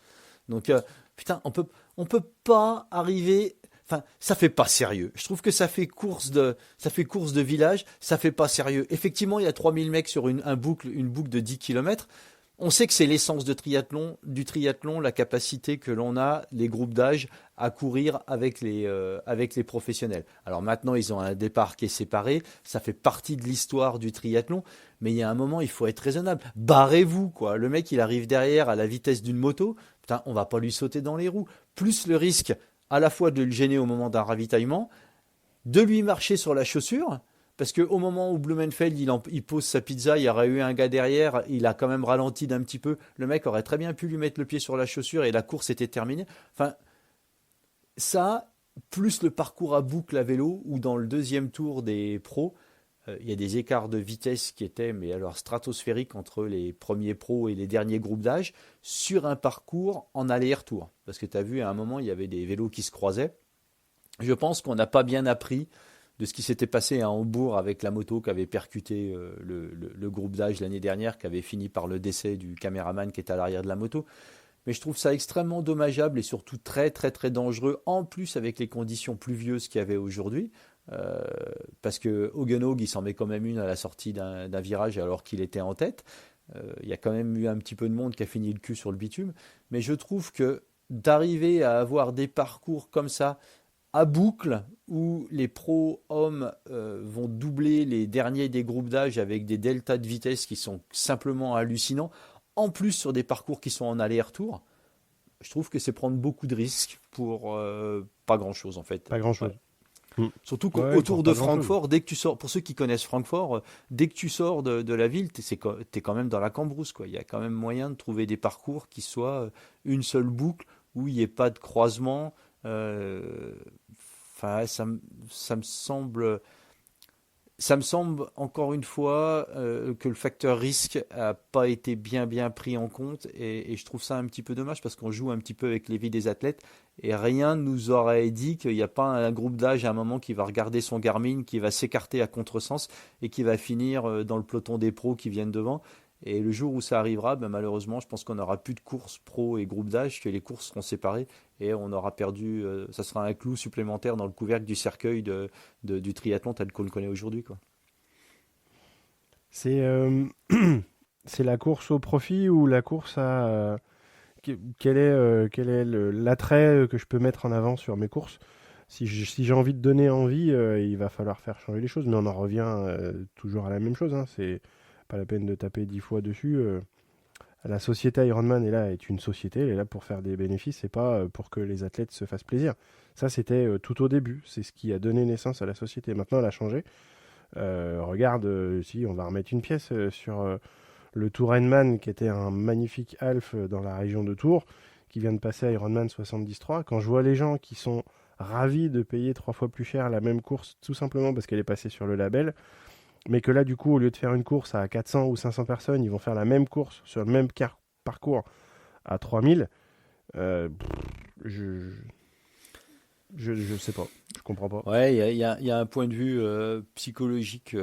Donc, putain, on peut pas arriver. Enfin, ça fait pas sérieux. Je trouve que ça fait course de village, ça fait pas sérieux. Effectivement, il y a 3000 mecs sur une boucle de 10 kilomètres. On sait que c'est l'essence du triathlon, la capacité que l'on a, les groupes d'âge, à courir avec les professionnels. Alors maintenant, ils ont un départ qui est séparé, ça fait partie de l'histoire du triathlon, mais il y a un moment, il faut être raisonnable. Barrez-vous, quoi. Le mec, il arrive derrière à la vitesse d'une moto, putain, on va pas lui sauter dans les roues. Plus le risque à la fois de le gêner au moment d'un ravitaillement, de lui marcher sur la chaussure, parce qu'au moment où Blumenfeld il pose sa pizza, il y aurait eu un gars derrière, il a quand même ralenti d'un petit peu, le mec aurait très bien pu lui mettre le pied sur la chaussure et la course était terminée. Enfin, ça, plus le parcours à boucle à vélo, où dans le deuxième tour des pros, il y a des écarts de vitesse qui étaient, mais alors stratosphériques entre les premiers pros et les derniers groupes d'âge, sur un parcours en aller-retour. Parce que tu as vu, à un moment, il y avait des vélos qui se croisaient. Je pense qu'on n'a pas bien appris de ce qui s'était passé à Hambourg avec la moto qui avait percuté le groupe d'âge l'année dernière, qui avait fini par le décès du caméraman qui était à l'arrière de la moto. Mais je trouve ça extrêmement dommageable et surtout très très très dangereux, en plus avec les conditions pluvieuses qu'il y avait aujourd'hui. Euh, Parce que Huggenhaug, il s'en met quand même une à la sortie d'un virage alors qu'il était en tête. Il y a quand même eu un petit peu de monde qui a fini le cul sur le bitume. Mais je trouve que d'arriver à avoir des parcours comme ça, à boucle, où les pros hommes vont doubler les derniers des groupes d'âge avec des deltas de vitesse qui sont simplement hallucinants, en plus sur des parcours qui sont en aller-retour, je trouve que c'est prendre beaucoup de risques pour pas grand-chose en fait. Pas grand-chose. Ouais. Mm. Surtout Ouais, qu'au Tour pour de pas grand-chose. Francfort, dès que tu sors, pour ceux qui connaissent Francfort, dès que tu sors de la ville, t'es quand même dans la cambrousse, quoi. Il y a quand même moyen de trouver des parcours qui soient une seule boucle, où il n'y ait pas de croisement. euh, Enfin, ça me semble encore une fois que le facteur risque n'a pas été bien pris en compte et je trouve ça un petit peu dommage parce qu'on joue un petit peu avec les vies des athlètes et rien ne nous aurait dit qu'il n'y a pas un groupe d'âge à un moment qui va regarder son Garmin, qui va s'écarter à contresens et qui va finir dans le peloton des pros qui viennent devant. Et le jour où ça arrivera, ben malheureusement, je pense qu'on n'aura plus de courses pro et groupe d'âge, que les courses seront séparées et on aura perdu, ça sera un clou supplémentaire dans le couvercle du cercueil du triathlon tel qu'on le connaît aujourd'hui, quoi. C'est c'est la course au profit ou la course à quel est l'attrait que je peux mettre en avant sur mes courses? Si j'ai envie de donner envie, il va falloir faire changer les choses, mais on en revient toujours à la même chose, hein. C'est pas la peine de taper 10 fois dessus. La société Ironman est une société, elle est là pour faire des bénéfices, et pas pour que les athlètes se fassent plaisir. Ça, c'était tout au début, c'est ce qui a donné naissance à la société. Maintenant, elle a changé. Regarde, si on va remettre une pièce sur le Tour Ironman, qui était un magnifique half dans la région de Tours, qui vient de passer à Ironman 73. Quand je vois les gens qui sont ravis de payer 3 fois plus cher la même course, tout simplement parce qu'elle est passée sur le label, mais que là, du coup, au lieu de faire une course à 400 ou 500 personnes, ils vont faire la même course sur le même parcours à 3000, je, je sais pas, je comprends pas. Ouais, il y a un point de vue psychologique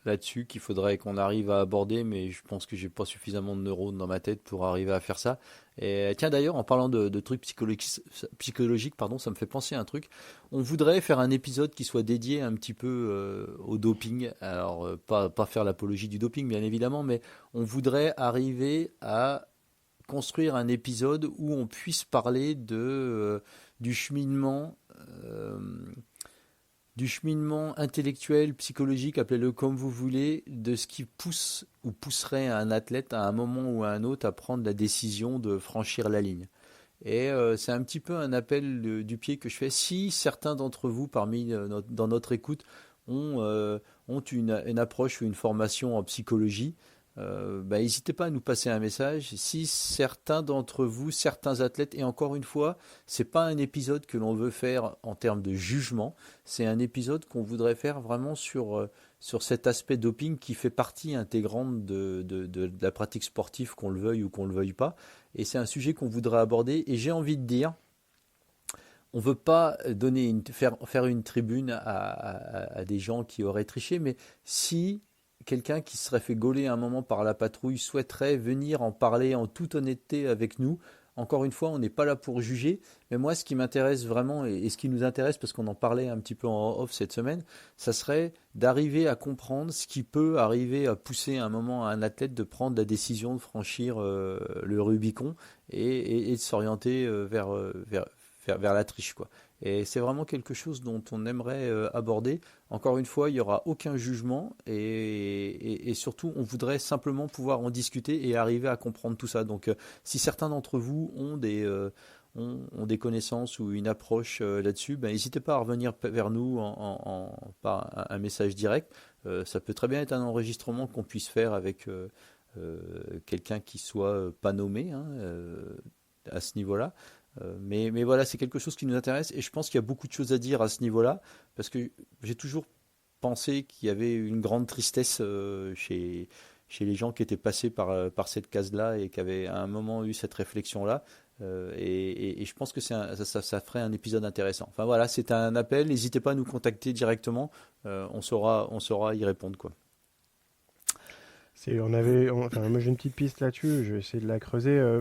là-dessus qu'il faudrait qu'on arrive à aborder, mais je pense que j'ai pas suffisamment de neurones dans ma tête pour arriver à faire ça. Et tiens, d'ailleurs, en parlant de trucs psychologiques, pardon, ça me fait penser à un truc. On voudrait faire un épisode qui soit dédié un petit peu au doping. Alors, pas faire l'apologie du doping, bien évidemment, mais on voudrait arriver à construire un épisode où on puisse parler du cheminement. euh, du cheminement intellectuel, psychologique, appelez-le comme vous voulez, de ce qui pousse ou pousserait un athlète à un moment ou à un autre à prendre la décision de franchir la ligne. Et c'est un petit peu un appel du pied que je fais. Si certains d'entre vous, dans notre écoute, ont une approche ou une formation en psychologie, bah, n'hésitez pas à nous passer un message. Si certains d'entre vous, certains athlètes, et encore une fois, c'est pas un épisode que l'on veut faire en termes de jugement, c'est un épisode qu'on voudrait faire vraiment sur cet aspect doping qui fait partie intégrante de la pratique sportive, qu'on le veuille ou qu'on le veuille pas. Et c'est un sujet qu'on voudrait aborder. Et j'ai envie de dire, on veut pas faire une tribune à des gens qui auraient triché, mais si quelqu'un qui se serait fait gauler un moment par la patrouille souhaiterait venir en parler en toute honnêteté avec nous, encore une fois, on n'est pas là pour juger, mais moi, ce qui m'intéresse vraiment et ce qui nous intéresse, parce qu'on en parlait un petit peu en off cette semaine, ça serait d'arriver à comprendre ce qui peut arriver à pousser un moment à un athlète de prendre la décision de franchir le Rubicon et de s'orienter vers la triche, quoi. Et c'est vraiment quelque chose dont on aimerait aborder. Encore une fois, il n'y aura aucun jugement et surtout, on voudrait simplement pouvoir en discuter et arriver à comprendre tout ça. Donc, si certains d'entre vous ont des connaissances ou une approche là-dessus, ben, n'hésitez pas à revenir vers nous par un message direct. Ça peut très bien être un enregistrement qu'on puisse faire avec quelqu'un qui soit pas nommé, hein, à ce niveau-là. Mais voilà, c'est quelque chose qui nous intéresse et je pense qu'il y a beaucoup de choses à dire à ce niveau-là parce que j'ai toujours pensé qu'il y avait une grande tristesse chez les gens qui étaient passés par cette case-là et qui avaient à un moment eu cette réflexion-là. Et je pense que ça ferait un épisode intéressant. Enfin voilà, c'est un appel. N'hésitez pas à nous contacter directement. On saura y répondre, quoi. Enfin, moi j'ai une petite piste là-dessus, je vais essayer de la creuser.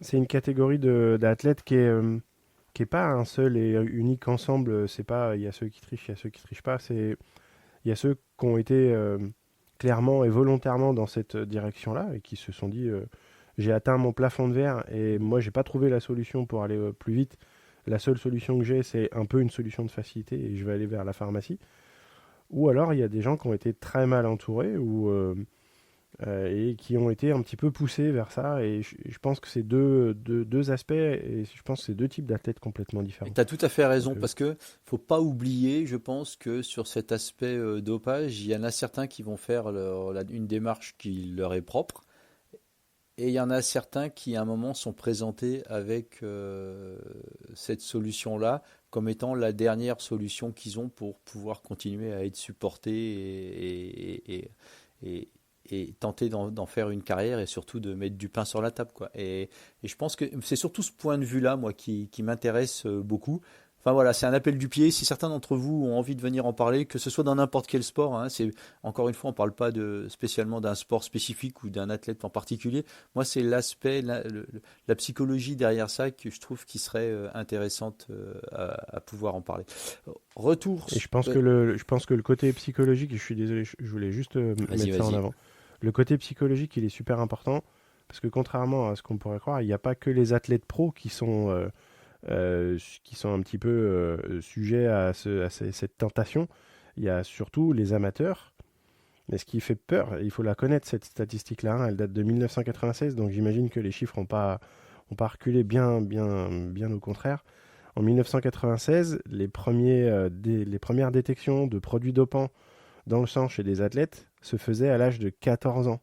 C'est une catégorie d'athlètes qui est pas un seul et unique ensemble. C'est pas il y a ceux qui trichent, il y a ceux qui trichent pas. Il y a ceux qui ont été clairement et volontairement dans cette direction-là et qui se sont dit j'ai atteint mon plafond de verre et moi j'ai pas trouvé la solution pour aller plus vite. La seule solution que j'ai, c'est un peu une solution de facilité et je vais aller vers la pharmacie. Ou alors il y a des gens qui ont été très mal entourés et qui ont été un petit peu poussés vers ça. Et je pense que c'est deux aspects et je pense que c'est deux types d'athlètes complètement Et différents. tu as tout à fait raison, Donc, parce que faut pas oublier, je pense, que sur cet aspect dopage, il y en a certains qui vont faire une démarche qui leur est propre, et il y en a certains qui, à un moment, sont présentés avec cette solution-là comme étant la dernière solution qu'ils ont pour pouvoir continuer à être supportés et, et tenter d'en faire une carrière et surtout de mettre du pain sur la table, quoi. Et je pense que c'est surtout ce point de vue-là, moi, qui m'intéresse beaucoup. Enfin voilà, c'est un appel du pied. Si certains d'entre vous ont envie de venir en parler, que ce soit dans n'importe quel sport, hein, encore une fois, on ne parle pas spécialement d'un sport spécifique ou d'un athlète en particulier. Moi, c'est l'aspect, la psychologie derrière ça que je trouve qui serait intéressante à pouvoir en parler. Retour. et je pense que le côté psychologique, et je suis désolé, je voulais juste Vas-y, mettre ça en vas-y. avant. Le côté psychologique, il est super important parce que contrairement à ce qu'on pourrait croire, il n'y a pas que les athlètes pros qui sont un petit peu sujets cette tentation. Il y a surtout les amateurs. Mais ce qui fait peur, il faut la connaître cette statistique-là, hein, elle date de 1996, donc j'imagine que les chiffres ont pas reculé bien au contraire. En 1996, les premières détections de produits dopants dans le sang chez des athlètes se faisaient à l'âge de 14 ans.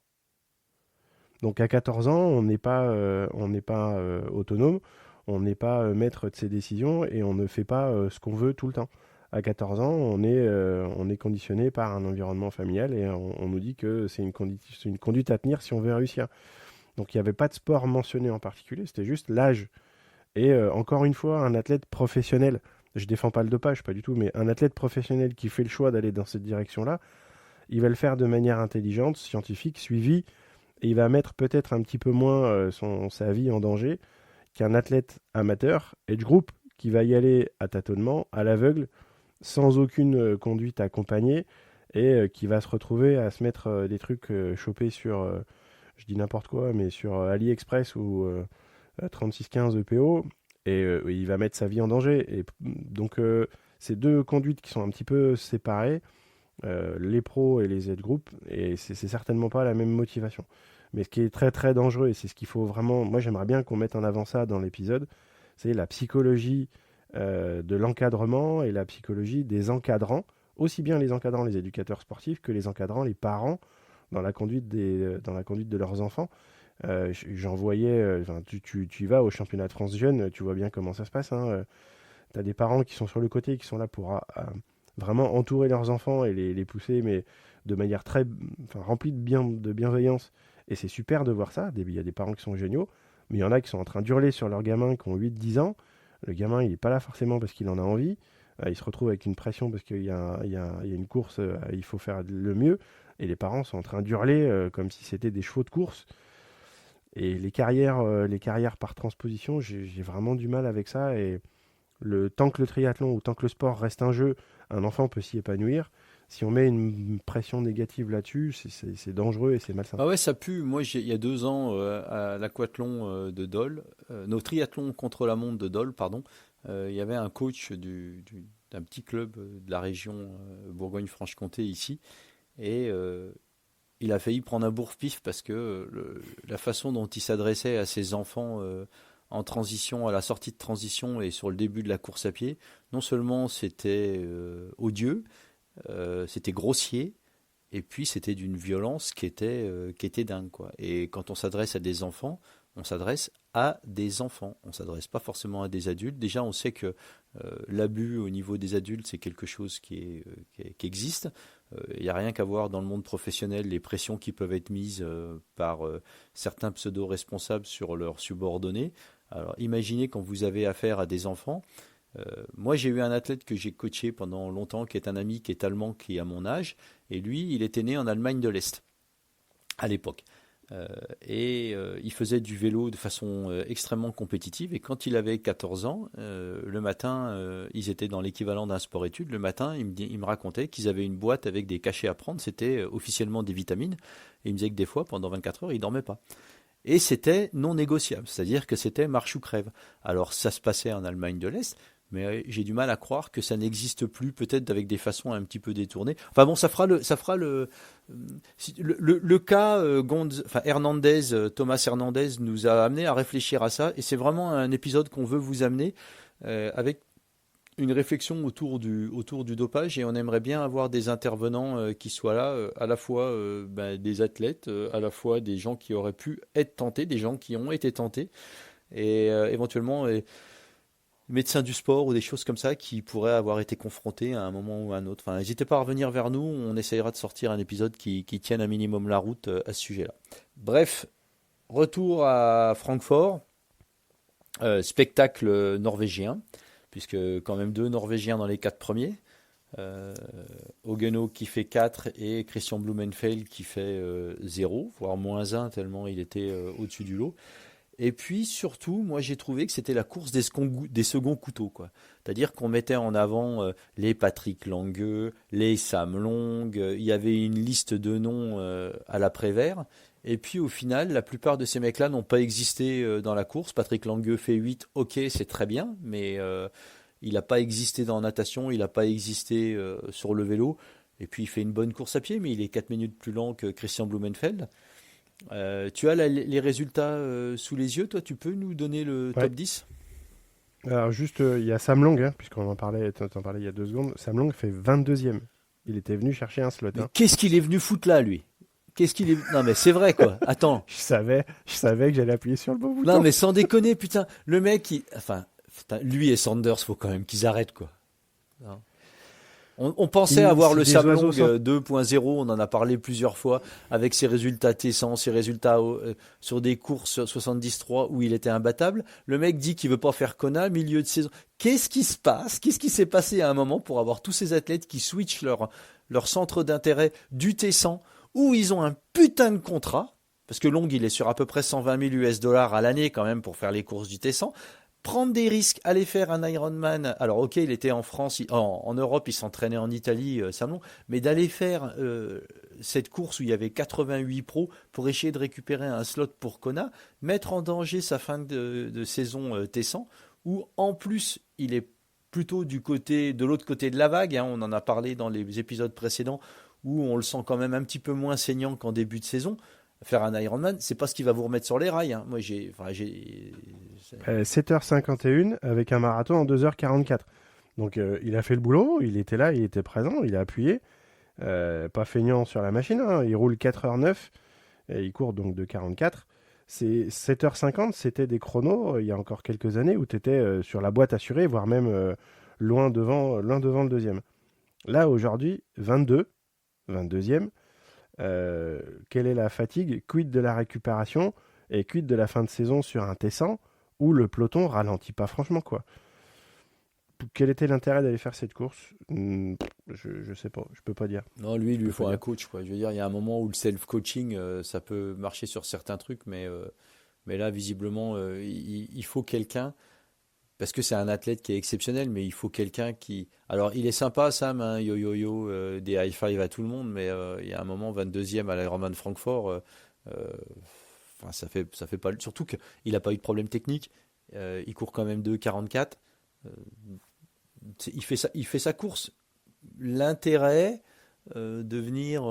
Donc à 14 ans, on n'est pas autonome, on n'est pas maître de ses décisions et on ne fait pas ce qu'on veut tout le temps. À 14 ans, on est conditionné par un environnement familial et on nous dit que c'est une conduite à tenir si on veut réussir. Donc il n'y avait pas de sport mentionné en particulier, c'était juste l'âge. Et encore une fois, un athlète professionnel, je défends pas le dopage, pas du tout, mais un athlète professionnel qui fait le choix d'aller dans cette direction-là, il va le faire de manière intelligente, scientifique, suivie, et il va mettre peut-être un petit peu moins sa vie en danger qu'un athlète amateur, age group, qui va y aller à tâtonnement, à l'aveugle, sans aucune conduite accompagnée, et qui va se retrouver à se mettre des trucs chopés sur, je dis n'importe quoi, mais sur AliExpress ou 3615 EPO, et il va mettre sa vie en danger. Et donc, c'est deux conduites qui sont un petit peu séparées, les pros et les Z-group, et c'est certainement pas la même motivation. Mais ce qui est très très dangereux, et c'est ce qu'il faut vraiment, moi j'aimerais bien qu'on mette en avant ça dans l'épisode, c'est la psychologie de l'encadrement et la psychologie des encadrants, aussi bien les encadrants, les éducateurs sportifs, que les encadrants, les parents, dans la conduite de leurs enfants. J'en voyais, tu y vas au championnat de France jeune, tu vois bien comment ça se passe. Hein. Tu as des parents qui sont sur le côté, qui sont là pour vraiment entourer leurs enfants et les pousser, mais de manière remplie de bienveillance. Et c'est super de voir ça. Il y a des parents qui sont géniaux, mais il y en a qui sont en train d'hurler sur leurs gamins qui ont 8-10 ans. Le gamin, il n'est pas là forcément parce qu'il en a envie. Il se retrouve avec une pression parce qu'il y a une course, il faut faire le mieux. Et les parents sont en train d'hurler comme si c'était des chevaux de course. Et les carrières par transposition, j'ai vraiment du mal avec ça. Et tant que le triathlon ou tant que le sport reste un jeu, un enfant peut s'y épanouir. Si on met une pression négative là-dessus, c'est dangereux et c'est malsain. Ah ouais, ça pue. Moi, il y a 2 ans, à l'aquathlon de Dole, nos triathlons contre la montre de Dole, pardon, il y avait un coach d'un petit club de la région Bourgogne-Franche-Comté ici, et il a failli prendre un bourre-pif parce que la façon dont il s'adressait à ses enfants en transition, à la sortie de transition et sur le début de la course à pied, non seulement c'était odieux, c'était grossier, et puis c'était d'une violence qui était dingue, quoi. Et quand on s'adresse à des enfants, on s'adresse à des enfants, on s'adresse pas forcément à des adultes. Déjà, on sait que l'abus au niveau des adultes, c'est quelque chose qui existe. Il n'y a rien qu'à voir dans le monde professionnel les pressions qui peuvent être mises par certains pseudo-responsables sur leurs subordonnés. Alors imaginez quand vous avez affaire à des enfants. Moi, j'ai eu un athlète que j'ai coaché pendant longtemps, qui est un ami qui est allemand, qui est à mon âge, et lui, il était né en Allemagne de l'Est, à l'époque. Il faisait du vélo de façon extrêmement compétitive, et quand il avait 14 ans, le matin, ils étaient dans l'équivalent d'un sport-études, le matin, il me racontait qu'ils avaient une boîte avec des cachets à prendre, c'était officiellement des vitamines, et il me disait que des fois, pendant 24 heures, il ne dormait pas. Et c'était non négociable, c'est-à-dire que c'était marche ou crève. Alors ça se passait en Allemagne de l'Est, mais j'ai du mal à croire que ça n'existe plus, peut-être avec des façons un petit peu détournées. Enfin bon, ça fera le cas Hernandez, Thomas Hernandez nous a amené à réfléchir à ça, et c'est vraiment un épisode qu'on veut vous amener avec une réflexion autour du dopage, et on aimerait bien avoir des intervenants qui soient là, à la fois des athlètes, à la fois des gens qui auraient pu être tentés, des gens qui ont été tentés, et éventuellement médecins du sport ou des choses comme ça qui pourraient avoir été confrontés à un moment ou à un autre. Enfin, n'hésitez pas à revenir vers nous, on essayera de sortir un épisode qui tienne un minimum la route à ce sujet-là. Bref, retour à Francfort, spectacle norvégien, puisque quand même 2 Norvégiens dans les 4 premiers. Ogeno qui fait 4 et Christian Blumenfeld qui fait 0, voire -1 tellement il était au-dessus du lot. Et puis surtout, moi j'ai trouvé que c'était la course des seconds couteaux, quoi. C'est-à-dire qu'on mettait en avant les Patrick Lange, les Sam Long, il y avait une liste de noms à l'après-vert. Et puis au final, la plupart de ces mecs-là n'ont pas existé dans la course. Patrick Lange fait 8, ok, c'est très bien, mais il n'a pas existé dans la natation, il n'a pas existé sur le vélo. Et puis il fait une bonne course à pied, mais il est 4 minutes plus lent que Christian Blumenfeld. Tu as les résultats sous les yeux, toi tu peux nous donner le top 10? Alors juste, il y a Sam Long, hein, puisqu'on en parlait, t'en parlais il y a 2 secondes. Sam Long fait 22e. Il était venu chercher un slot. Mais qu'est-ce qu'il est venu foutre là, lui? Non mais c'est vrai, quoi. Attends. Je savais que j'allais appuyer sur le bon bouton. Non mais sans déconner, putain. Le mec, lui et Sanders, faut quand même qu'ils arrêtent, quoi. Non. On pensait avoir C'est le des oiseaux Samlong sans... 2.0, on en a parlé plusieurs fois, avec ses résultats T100, ses résultats sur des courses 73 où il était imbattable. Le mec dit qu'il veut pas faire Kona, milieu de saison. Qu'est-ce qui se passe? Qu'est-ce qui s'est passé à un moment pour avoir tous ces athlètes qui switchent leur centre d'intérêt du T100, où ils ont un putain de contrat, parce que Long, il est sur à peu près 120 000 US$ à l'année quand même pour faire les courses du T100, prendre des risques, aller faire un Ironman. Alors ok, il était en France, en Europe, il s'entraînait en Italie, Salomon, mais d'aller faire cette course où il y avait 88 pros pour essayer de récupérer un slot pour Kona, mettre en danger sa fin de saison T100, où en plus il est plutôt de l'autre côté de la vague, hein, on en a parlé dans les épisodes précédents, où on le sent quand même un petit peu moins saignant qu'en début de saison. Faire un Ironman, c'est pas ce qui va vous remettre sur les rails. Hein. Moi, 7h51 avec un marathon en 2h44. Donc il a fait le boulot, il était là, il était présent, il a appuyé. Pas feignant sur la machine, hein. Il roule 4h09 et il court donc de 44. C'est 7h50, c'était des chronos il y a encore quelques années où tu étais sur la boîte assurée, voire même loin devant le deuxième. Là aujourd'hui, 22e. Quelle est la fatigue? Quid de la récupération? Et quid de la fin de saison sur un T100 où le peloton ralentit pas franchement, quoi. Quel était l'intérêt d'aller faire cette course? Je sais pas, je peux pas dire. Non, lui, il Je lui peux pas faut un dire. coach, quoi. Je veux dire, il y a un moment où le self-coaching, ça peut marcher sur certains trucs, mais là, visiblement, il faut quelqu'un, parce que c'est un athlète qui est exceptionnel, mais il faut quelqu'un qui... Alors, il est sympa, Sam, hein, yo, des high five à tout le monde, mais il y a un moment, 22e à l'Ironman Francfort, euh, enfin, ça fait pas... Surtout qu'il n'a pas eu de problème technique, il court quand même 2,44, euh, il fait sa course. L'intérêt de venir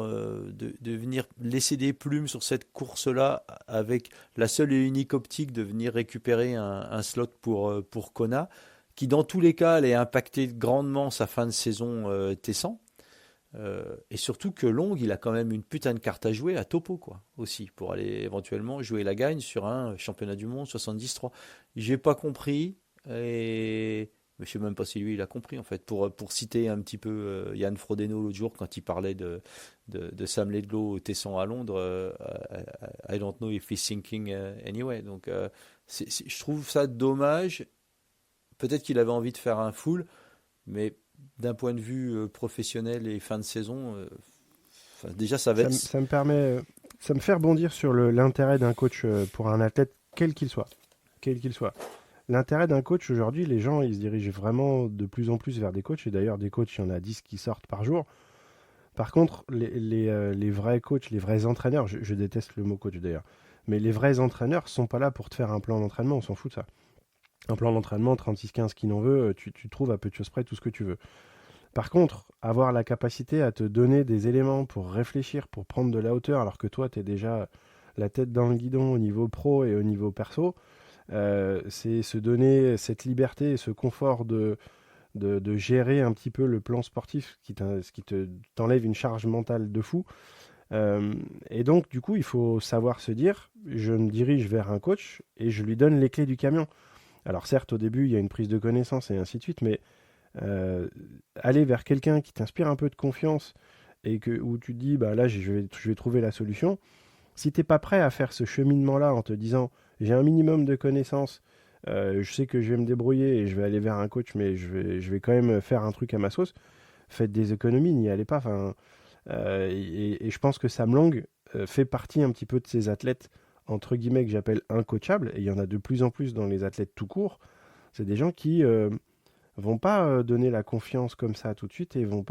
laisser des plumes sur cette course-là avec la seule et unique optique de venir récupérer un slot pour Kona, qui dans tous les cas allait impacter grandement sa fin de saison T100. Et surtout que Long, il a quand même une putain de carte à jouer à Topo, quoi, aussi, pour aller éventuellement jouer la gagne sur un championnat du monde 73. J'ai pas compris, et je sais même pas si lui il a compris en fait. Pour citer un petit peu Yann Frodeno l'autre jour quand il parlait de Sam Laidlaw au Tesson à Londres, I don't know if he's thinking anyway. Donc je trouve ça dommage. Peut-être qu'il avait envie de faire un full, mais d'un point de vue professionnel et fin de saison, déjà ça va Ça, être... ça me permet, ça me fait rebondir sur l'intérêt d'un coach pour un athlète, quel qu'il soit. Quel qu'il soit. L'intérêt d'un coach aujourd'hui, les gens, ils se dirigent vraiment de plus en plus vers des coachs. Et d'ailleurs, des coachs, il y en a 10 qui sortent par jour. Par contre, les vrais coachs, les vrais entraîneurs, je déteste le mot coach d'ailleurs, mais les vrais entraîneurs sont pas là pour te faire un plan d'entraînement, on s'en fout de ça. Un plan d'entraînement, 36-15 qui n'en veut, tu trouves à peu de choses près tout ce que tu veux. Par contre, avoir la capacité à te donner des éléments pour réfléchir, pour prendre de la hauteur, alors que toi, tu es déjà la tête dans le guidon au niveau pro et au niveau perso, c'est se donner cette liberté et ce confort de gérer un petit peu le plan sportif ce qui t'enlève une charge mentale de fou. Et donc, du coup, il faut savoir se dire, je me dirige vers un coach et je lui donne les clés du camion. Alors certes, au début, il y a une prise de connaissance et ainsi de suite, mais aller vers quelqu'un qui t'inspire un peu de confiance et où tu te dis, bah là, je vais trouver la solution. Si tu n'es pas prêt à faire ce cheminement-là en te disant, j'ai un minimum de connaissances, je sais que je vais me débrouiller et je vais aller vers un coach, mais je vais quand même faire un truc à ma sauce, faites des économies, n'y allez pas. Enfin, et je pense que Sam Long fait partie un petit peu de ces athlètes, entre guillemets, que j'appelle incoachables, et il y en a de plus en plus dans les athlètes tout court. C'est des gens qui vont pas donner la confiance comme ça tout de suite et vont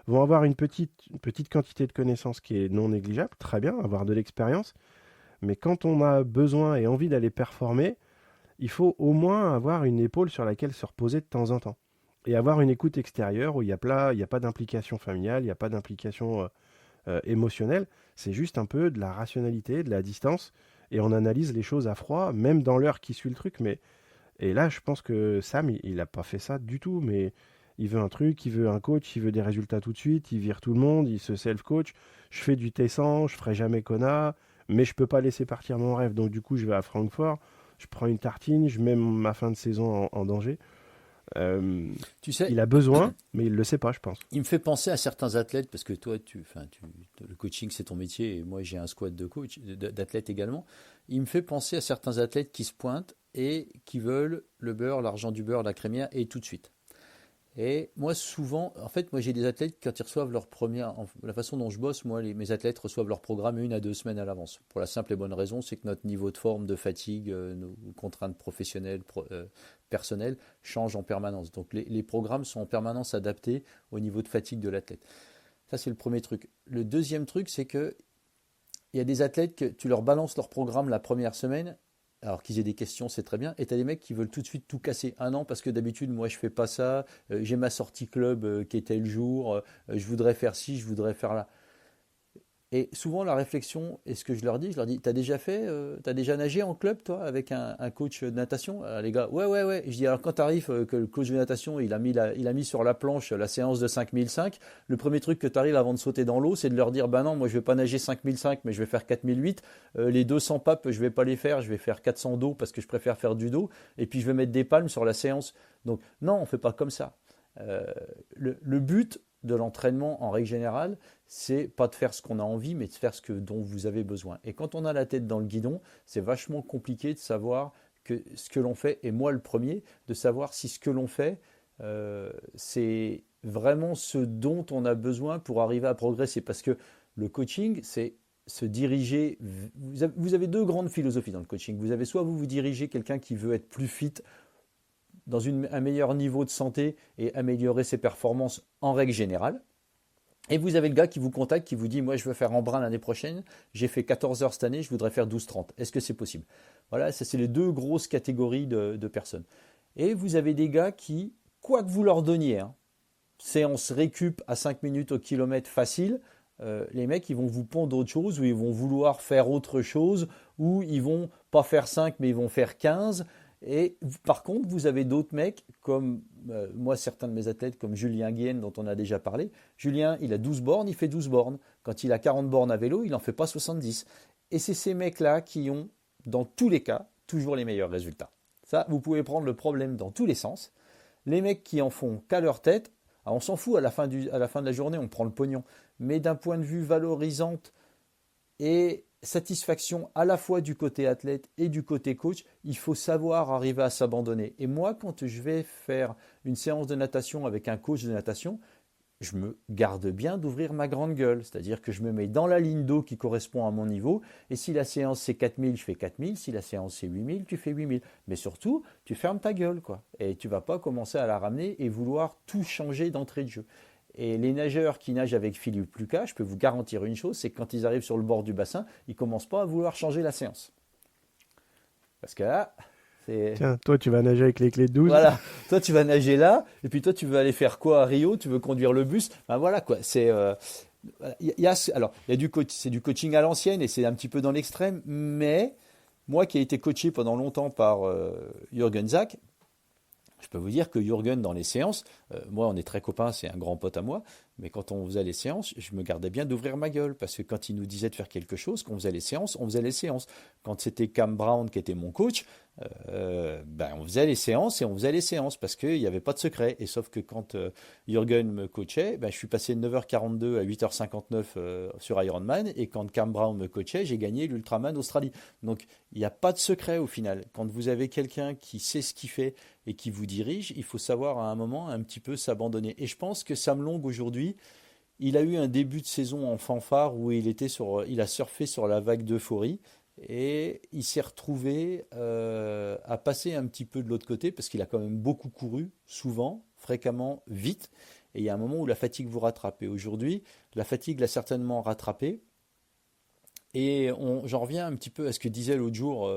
avoir une petite quantité de connaissances qui est non négligeable, très bien, avoir de l'expérience, mais quand on a besoin et envie d'aller performer, il faut au moins avoir une épaule sur laquelle se reposer de temps en temps. Et avoir une écoute extérieure où il y a pas d'implication familiale, il n'y a pas d'implication émotionnelle, c'est juste un peu de la rationalité, de la distance, et on analyse les choses à froid, même dans l'heure qui suit le truc. Et là, je pense que Sam, il n'a pas fait ça du tout, mais il veut un truc, il veut un coach, il veut des résultats tout de suite, il vire tout le monde, il se self-coach. Je fais du T100, je ferai jamais Kona, mais je peux pas laisser partir mon rêve, donc du coup, je vais à Francfort, je prends une tartine, je mets ma fin de saison en danger. Euh, Tu sais, il a besoin, mais il le sait pas, je pense. il me fait penser à certains athlètes, parce que toi, le coaching, c'est ton métier, et moi, j'ai un squad de coach, d'athlètes également. Il me fait penser à certains athlètes qui se pointent et qui veulent le beurre, l'argent du beurre, la crémière, et tout de suite. Et moi, souvent, en fait, moi, j'ai des athlètes, quand ils reçoivent leur première. La façon dont je bosse, moi, mes athlètes reçoivent leur programme 1 à 2 semaines à l'avance. Pour la simple et bonne raison, c'est que notre niveau de forme, de fatigue, nos contraintes professionnelles, personnelles, changent en permanence. Donc, les programmes sont en permanence adaptés au niveau de fatigue de l'athlète. Ça, c'est le premier truc. Le deuxième truc, c'est que il y a des athlètes que tu leur balances leur programme la première semaine, alors qu'ils aient des questions, c'est très bien. Et tu as des mecs qui veulent tout de suite tout casser. Ah non, parce que d'habitude, moi, je fais pas ça. J'ai ma sortie club qui était le jour. Je voudrais faire ci, je voudrais faire là. Et souvent, la réflexion, et ce que je leur dis, t'as déjà nagé en club, toi, avec un coach de natation? Les gars, ouais, ouais, ouais. Je dis, alors quand t'arrives, que le coach de natation, il a mis sur la planche la séance de 5005, le premier truc que t'arrives avant de sauter dans l'eau, c'est de leur dire, bah non, moi je vais pas nager 5005, mais je vais faire 4008. Les 200 papes, je vais pas les faire, je vais faire 400 dos parce que je préfère faire du dos. Et puis je vais mettre des palmes sur la séance. Donc, non, on fait pas comme ça. Euh, le but de l'entraînement, en règle générale, c'est pas de faire ce qu'on a envie, mais de faire dont vous avez besoin. Et quand on a la tête dans le guidon, c'est vachement compliqué de savoir que ce que l'on fait, et moi le premier, de savoir si ce que l'on fait, c'est vraiment ce dont on a besoin pour arriver à progresser. Parce que le coaching, c'est se diriger. Vous avez deux grandes philosophies dans le coaching. Vous avez soit vous dirigez quelqu'un qui veut être plus fit, dans un meilleur niveau de santé et améliorer ses performances en règle générale. Et vous avez le gars qui vous contacte, qui vous dit, moi je veux faire Embrun l'année prochaine, j'ai fait 14 heures cette année, je voudrais faire 12-30. Est-ce que c'est possible? Voilà, ça c'est les deux grosses catégories de personnes. Et vous avez des gars qui, quoi que vous leur donniez, hein, séance récup à 5 minutes au kilomètre facile, les mecs ils vont vous pondre autre chose, ou ils vont vouloir faire autre chose, ou ils vont pas faire 5 mais ils vont faire 15. Et par contre, vous avez d'autres mecs, comme moi, certains de mes athlètes, comme Julien Guienne, dont on a déjà parlé. Julien, il a 12 bornes, il fait 12 bornes. Quand il a 40 bornes à vélo, il n'en fait pas 70. Et c'est ces mecs-là qui ont, dans tous les cas, toujours les meilleurs résultats. Ça, vous pouvez prendre le problème dans tous les sens. Les mecs qui en font qu'à leur tête, alors on s'en fout à la fin de la journée, on prend le pognon. Mais d'un point de vue valorisante et satisfaction à la fois du côté athlète et du côté coach, il faut savoir arriver à s'abandonner. Et moi, quand je vais faire une séance de natation avec un coach de natation, je me garde bien d'ouvrir ma grande gueule. C'est-à-dire que je me mets dans la ligne d'eau qui correspond à mon niveau. Et si la séance c'est 4000, je fais 4000. Si la séance c'est 8000, tu fais 8000. Mais surtout, tu fermes ta gueule, quoi. Et tu vas pas commencer à la ramener et vouloir tout changer d'entrée de jeu. Et les nageurs qui nagent avec Philippe Lucas, je peux vous garantir une chose, c'est que quand ils arrivent sur le bord du bassin, ils ne commencent pas à vouloir changer la séance. Parce que là, c'est... Tiens, toi, tu vas nager avec les clés de 12. Voilà, toi tu vas nager là, et puis toi tu veux aller faire quoi à Rio? Tu veux conduire le bus? Ben voilà quoi, c'est... alors, il y a c'est du coaching à l'ancienne et c'est un petit peu dans l'extrême, mais moi qui ai été coaché pendant longtemps par Jürgen Zach, je peux vous dire que Jürgen, dans les séances, moi on est très copains, c'est un grand pote à moi, mais quand on faisait les séances, je me gardais bien d'ouvrir ma gueule, parce que quand il nous disait de faire quelque chose, quand on faisait les séances, on faisait les séances. Quand c'était Cam Brown qui était mon coach, ben on faisait les séances et on faisait les séances, parce qu'il n'y avait pas de secret. Et sauf que quand Jürgen me coachait, ben, je suis passé de 9h42 à 8h59 sur Ironman, et quand Cam Brown me coachait, j'ai gagné l'Ultraman Australie. Donc il n'y a pas de secret au final. Quand vous avez quelqu'un qui sait ce qu'il fait et qui vous dirige, il faut savoir à un moment un petit peu s'abandonner. Et je pense que Sam Long aujourd'hui, il a eu un début de saison en fanfare où il a surfé sur la vague d'euphorie, et il s'est retrouvé à passer un petit peu de l'autre côté, parce qu'il a quand même beaucoup couru, souvent, fréquemment, vite. Et il y a un moment où la fatigue vous rattrape. Et aujourd'hui, la fatigue l'a certainement rattrapé. Et j'en reviens un petit peu à ce que disait l'autre jour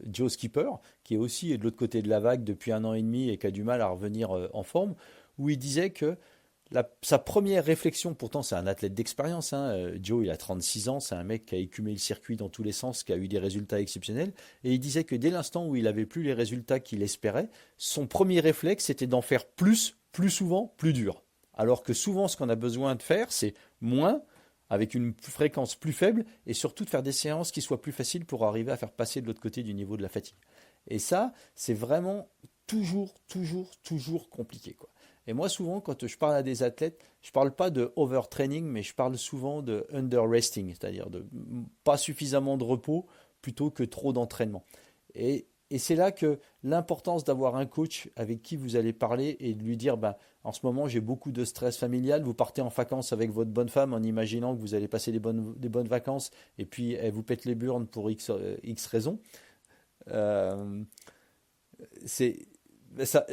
Joe Skipper, qui est aussi de l'autre côté de la vague depuis 1 an et demi et qui a du mal à revenir en forme, où il disait que sa première réflexion, pourtant c'est un athlète d'expérience, hein, Joe il a 36 ans, c'est un mec qui a écumé le circuit dans tous les sens, qui a eu des résultats exceptionnels, et il disait que dès l'instant où il n'avait plus les résultats qu'il espérait, son premier réflexe c'était d'en faire plus souvent, plus dur. Alors que souvent ce qu'on a besoin de faire c'est moins, avec une fréquence plus faible, et surtout de faire des séances qui soient plus faciles pour arriver à faire passer de l'autre côté du niveau de la fatigue. Et ça, c'est vraiment toujours compliqué, quoi. Et moi, souvent, quand je parle à des athlètes, je parle pas de overtraining, mais je parle souvent de underresting, c'est-à-dire de pas suffisamment de repos plutôt que trop d'entraînement. Et c'est là que l'importance d'avoir un coach avec qui vous allez parler et de lui dire, ben, en ce moment, j'ai beaucoup de stress familial. Vous partez en vacances avec votre bonne femme en imaginant que vous allez passer des bonnes vacances et puis elle vous pète les burnes pour X raisons. Euh, c'est ça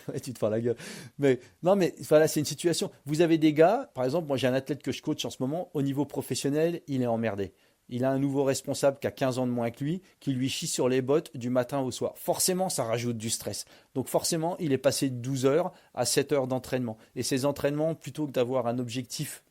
ouais, tu te fais la gueule. Mais non, mais voilà, c'est une situation. Vous avez des gars, par exemple, moi j'ai un athlète que je coach en ce moment, au niveau professionnel, il est emmerdé. Il a un nouveau responsable qui a 15 ans de moins que lui, qui lui chie sur les bottes du matin au soir. Forcément, ça rajoute du stress. Donc forcément, il est passé de 12 heures à 7 heures d'entraînement. Et ces entraînements, plutôt que d'avoir un objectif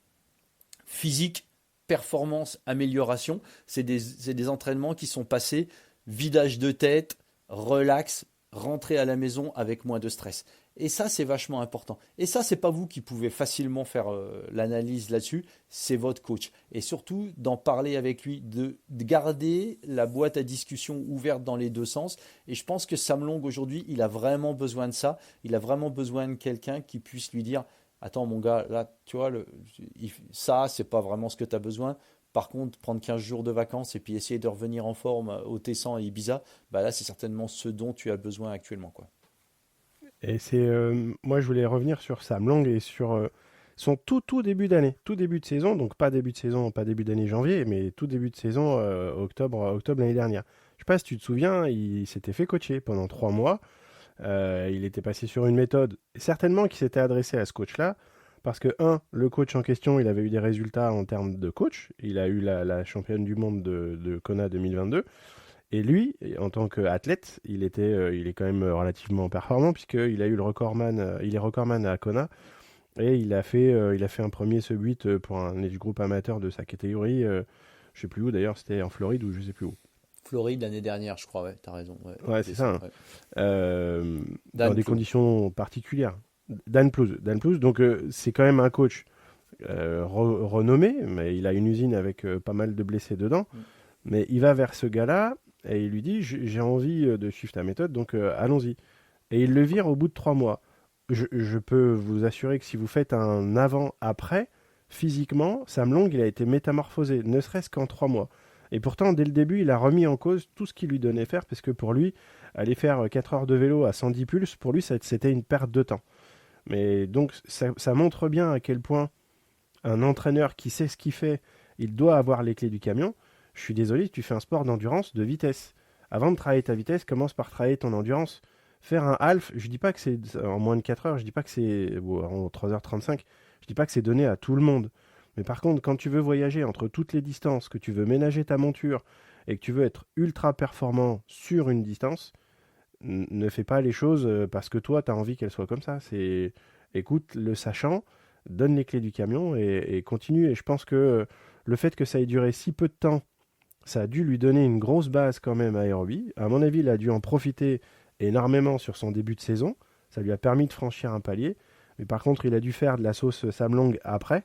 physique, performance, amélioration, c'est des entraînements qui sont passés vidage de tête, relax, rentrer à la maison avec moins de stress. Et ça, c'est vachement important. Et ça, c'est pas vous qui pouvez facilement faire l'analyse là-dessus, c'est votre coach. Et surtout, d'en parler avec lui, de garder la boîte à discussion ouverte dans les deux sens. Et je pense que Sam Long, aujourd'hui, il a vraiment besoin de ça. Il a vraiment besoin de quelqu'un qui puisse lui dire, attends mon gars, là, tu vois, ça, c'est pas vraiment ce que tu as besoin. Par contre, prendre 15 jours de vacances et puis essayer de revenir en forme au Tessan et Ibiza, bah là, c'est certainement ce dont tu as besoin actuellement, quoi. Et moi, je voulais revenir sur Sam Long et sur son tout début d'année, tout début de saison, donc pas début de saison, pas début d'année janvier, mais tout début de saison octobre l'année dernière. Je sais pas si tu te souviens, il s'était fait coacher pendant 3 mois. Il était passé sur une méthode, certainement qui s'était adressée à ce coach-là, parce que, le coach en question, il avait eu des résultats en termes de coach. Il a eu la championne du monde de Kona 2022. Et lui, en tant qu'athlète, il est quand même relativement performant, puisqu'il a eu le recordman, il est recordman à Kona, et il a fait un premier sub 8 pour un age group amateur de sa catégorie. Je sais plus où d'ailleurs, c'était en Floride ou je sais plus où. Floride l'année dernière, je crois, ouais, t'as raison. Ouais, Ouais, c'est c'est ça, ça, hein. ouais. Dans Dan des Plouz. conditions particulières. Dan Plouz, donc c'est quand même un coach renommé, mais il a une usine avec pas mal de blessés dedans. Mm. Mais il va vers ce gars-là et il lui dit, j'ai envie de suivre ta méthode, donc allons-y. Et il le vire au bout de 3 mois. Je peux vous assurer que si vous faites un avant-après, physiquement, Sam Long, il a été métamorphosé, ne serait-ce qu'en 3 mois. Et pourtant, dès le début, il a remis en cause tout ce qu'il lui donnait faire, parce que pour lui, aller faire 4 heures de vélo à 110 pulses, pour lui, c'était une perte de temps. Mais donc, ça montre bien à quel point un entraîneur qui sait ce qu'il fait, il doit avoir les clés du camion. Je suis désolé, tu fais un sport d'endurance, de vitesse. Avant de travailler ta vitesse, commence par travailler ton endurance. Faire un half, je dis pas que c'est en moins de 4 heures, je dis pas que c'est ou en 3h35, je dis pas que c'est donné à tout le monde. Mais par contre, quand tu veux voyager entre toutes les distances, que tu veux ménager ta monture et que tu veux être ultra performant sur une distance, ne fais pas les choses parce que toi, tu as envie qu'elles soient comme ça. C'est écoute le sachant, donne les clés du camion et continue. Et je pense que le fait que ça ait duré si peu de temps, ça a dû lui donner une grosse base quand même à Aérobie. À mon avis, il a dû en profiter énormément sur son début de saison. Ça lui a permis de franchir un palier. Mais par contre, il a dû faire de la sauce Sam Long après.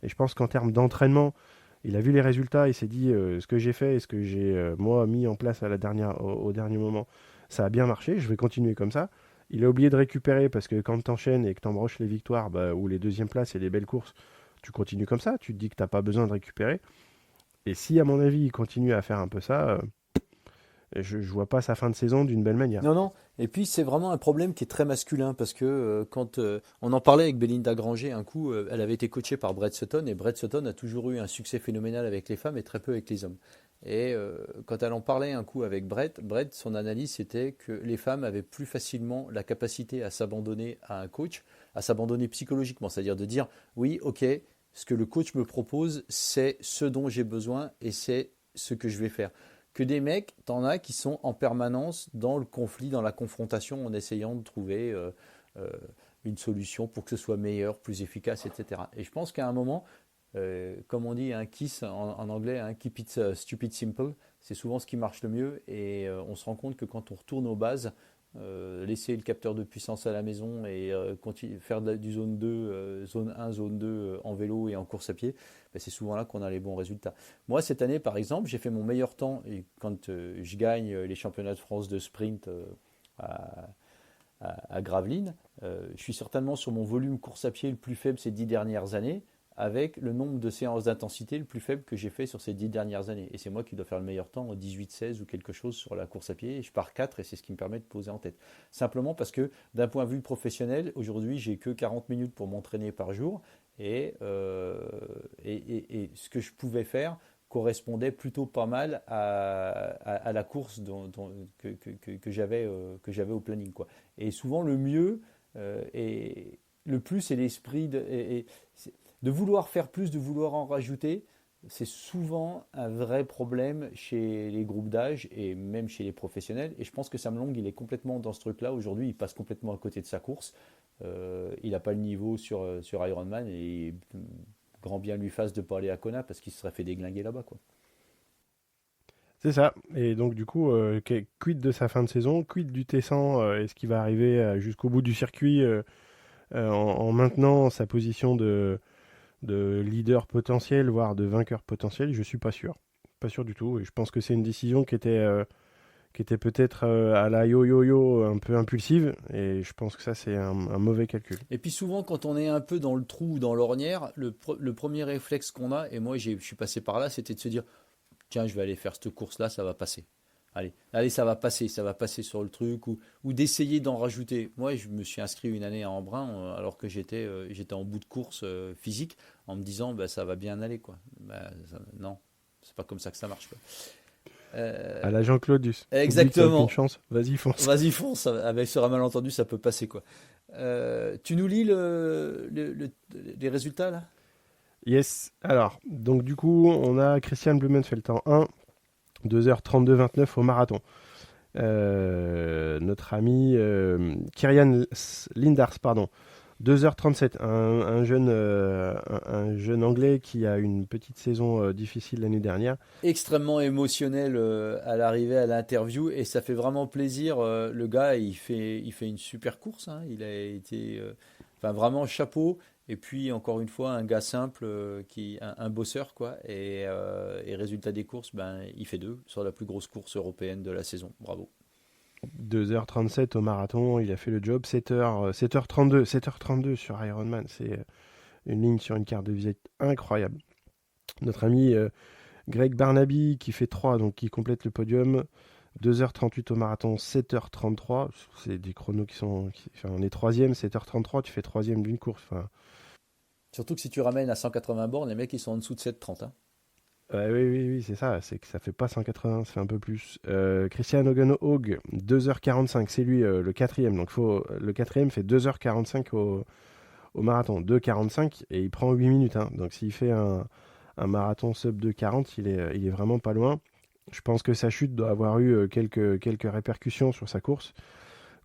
Et je pense qu'en termes d'entraînement, il a vu les résultats, il s'est dit ce que j'ai fait et ce que j'ai moi mis en place au dernier moment, ça a bien marché, je vais continuer comme ça. Il a oublié de récupérer parce que quand tu enchaînes et que tu embroches les victoires bah, ou les deuxièmes places et les belles courses, tu continues comme ça, tu te dis que tu n'as pas besoin de récupérer. Et si à mon avis il continue à faire un peu ça, je ne vois pas sa fin de saison d'une belle manière. Non, non. Et puis c'est vraiment un problème qui est très masculin parce que quand on en parlait avec Belinda Granger un coup, elle avait été coachée par Brett Sutton et Brett Sutton a toujours eu un succès phénoménal avec les femmes et très peu avec les hommes. Et quand elle en parlait un coup avec Brett, son analyse c'était que les femmes avaient plus facilement la capacité à s'abandonner à un coach, à s'abandonner psychologiquement, c'est-à-dire de dire oui, ok, ce que le coach me propose, c'est ce dont j'ai besoin et c'est ce que je vais faire que des mecs, t'en as qui sont en permanence dans le conflit, dans la confrontation, en essayant de trouver euh, une solution pour que ce soit meilleur, plus efficace, etc. Et je pense qu'à un moment, comme on dit un KISS en anglais, un keep it stupid simple, c'est souvent ce qui marche le mieux. Et on se rend compte que quand on retourne aux bases, laisser le capteur de puissance à la maison et faire du zone 2, zone 1, zone 2 en vélo et en course à pied, ben c'est souvent là qu'on a les bons résultats. Moi, cette année, par exemple, j'ai fait mon meilleur temps et quand je gagne les championnats de France de sprint à, à Gravelines, je suis certainement sur mon volume course à pied le plus faible ces 10 dernières années, avec le nombre de séances d'intensité le plus faible que j'ai fait sur ces 10 dernières années. Et c'est moi qui dois faire le meilleur temps, 18-16 ou quelque chose sur la course à pied, et je pars 4 et c'est ce qui me permet de poser en tête. Simplement parce que d'un point de vue professionnel, aujourd'hui j'ai que 40 minutes pour m'entraîner par jour, et ce que je pouvais faire correspondait plutôt pas mal à la course que j'avais au planning, quoi. Et souvent le mieux, et le plus, c'est l'esprit de vouloir faire plus, de vouloir en rajouter. C'est souvent un vrai problème chez les groupes d'âge et même chez les professionnels. Et je pense que Sam Long, il est complètement dans ce truc-là. Aujourd'hui, il passe complètement à côté de sa course. Il n'a pas le niveau sur Ironman, et grand bien lui fasse de ne pas aller à Kona parce qu'il se serait fait déglinguer là-bas, quoi. C'est ça. Et donc, du coup, quid de sa fin de saison? Quid du Tessin? Est-ce qu'il va arriver jusqu'au bout du circuit en maintenant sa position de leader potentiel, voire de vainqueur potentiel? Je suis pas sûr. Pas sûr du tout. Et je pense que c'est une décision qui était peut-être à la yo-yo-yo un peu impulsive. Et je pense que ça, c'est un mauvais calcul. Et puis souvent, quand on est un peu dans le trou ou dans l'ornière, le premier réflexe qu'on a, et moi je suis passé par là, c'était de se dire, tiens, je vais aller faire cette course-là, ça va passer. Allez, ça va passer sur le truc, ou d'essayer d'en rajouter. Moi, je me suis inscrit une année à Embrun alors que j'étais en bout de course physique, en me disant, bah, ça va bien aller, quoi. Bah, non, c'est pas comme ça que ça marche, quoi. À la Jean-Claudius. Oublie que t'as aucune Exactement. chance. Vas-y, fonce. Vas-y, fonce. Avec sur un malentendu, ça peut passer, quoi. Tu nous lis les résultats, là? Yes. Alors, donc du coup, on a Christian Blumenfeld en 1, 2h32-29 au marathon. Notre ami Kirian Lindars, pardon, 2h37, un jeune Anglais qui a une petite saison difficile l'année dernière. Extrêmement émotionnel à l'arrivée à l'interview, et ça fait vraiment plaisir. Le gars, il fait une super course, hein. Il a été, enfin vraiment chapeau. Et puis encore une fois, un gars simple, un bosseur, quoi. Et résultat des courses, ben il fait 2 sur la plus grosse course européenne de la saison. Bravo. 2h37 au marathon, il a fait le job. 7h32 sur Ironman, c'est une ligne sur une carte de visite incroyable. Notre ami Greg Barnaby qui fait 3, donc qui complète le podium. 2h38 au marathon, 7h33. C'est des chronos enfin, on est troisième, 7h33, tu fais troisième d'une course. Enfin, Surtout que si tu ramènes à 180 bornes, les mecs ils sont en dessous de 7,30, hein. oui, c'est ça. C'est que ça fait pas 180, ça fait un peu plus. Christian Hogan-Haug, 2h45, c'est lui le quatrième. Donc le quatrième fait 2h45 au marathon. 2h45 et il prend 8 minutes, hein. Donc s'il fait un marathon sub 2h40, il est vraiment pas loin. Je pense que sa chute doit avoir eu quelques répercussions sur sa course.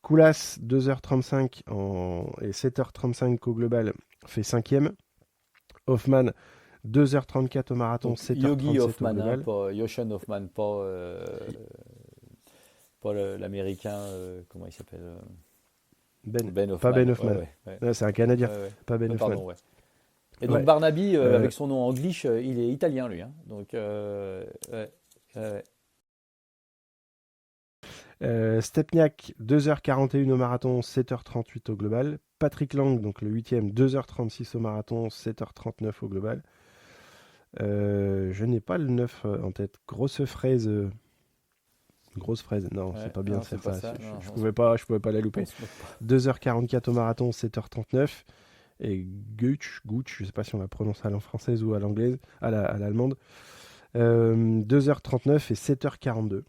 Koulas, 2h35 et 7h35 au global, fait cinquième. Hoffman, 2h34 au marathon, Donc 7h37 Yogi au Hoffman, hein, global. pas Yoshan Hoffman, pas l'américain, comment il s'appelle, Ben Pas Hoffman. Ben Ouais, Hoffman. ouais, ouais. Ouais, c'est un Canadien, Ouais, ouais. pas Ben Hoffman. Pardon, ouais. Et donc Ouais. Barnaby, Euh, avec son nom anglish, il est italien, lui, hein. Donc, ouais, ouais. Stepniak, 2h41 au marathon, 7h38 au global. Patrick Lang, donc le 8e, 2h36 au marathon, 7h39 au global. Je n'ai pas le 9 en tête. Grosse fraise. Grosse fraise. Non, Ouais, c'est pas bien non, de c'est faire pas ça. ça. Je, Non, je pouvais pas la on louper. se moque pas. 2h44 au marathon, 7h39. Et Gooch, je sais pas si on la prononce à la française ou à l'anglaise, à l'allemande. 2h39 et 7h42.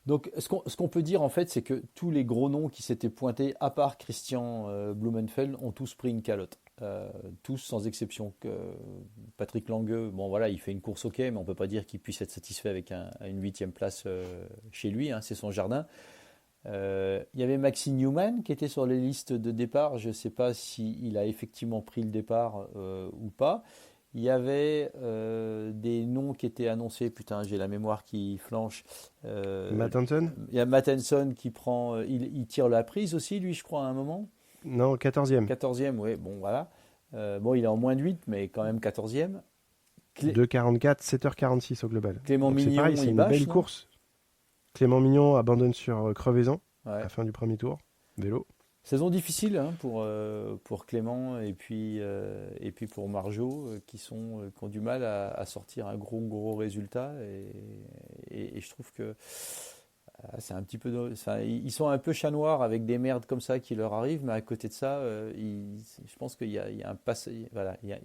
Donc, ce qu'on peut dire, en fait, c'est que tous les gros noms qui s'étaient pointés, à part Christian Blumenfeld, ont tous pris une calotte. Tous sans exception. Patrick Lange, bon voilà, il fait une course ok, mais on peut pas dire qu'il puisse être satisfait avec une 8e place chez lui, hein, c'est son jardin. Il y avait Maxime Newman qui était sur les listes de départ, je ne sais pas s'il a effectivement pris le départ ou pas. Il y avait des noms qui étaient annoncés, putain j'ai la mémoire qui flanche. Matt Hansen. Il y a Matt Hanson qui prend, il tire la prise aussi lui je crois à un moment. Non, 14e. 14e, oui, bon voilà. Bon il est en moins de 8 mais quand même 14e. 2h44, 7h46 au global. Clément Donc c'est Mignon, pareil, c'est il une bâche, belle non? course. Clément Mignon abandonne sur Crevaison à Ouais. la fin du premier tour. vélo. Saison difficile hein, pour Clément et puis pour Marjo qui ont du mal à sortir un gros résultat et je trouve que c'est un petit peu ils sont un peu chat noir avec des merdes comme ça qui leur arrivent mais à côté de ça je pense qu'il y a un passé voilà il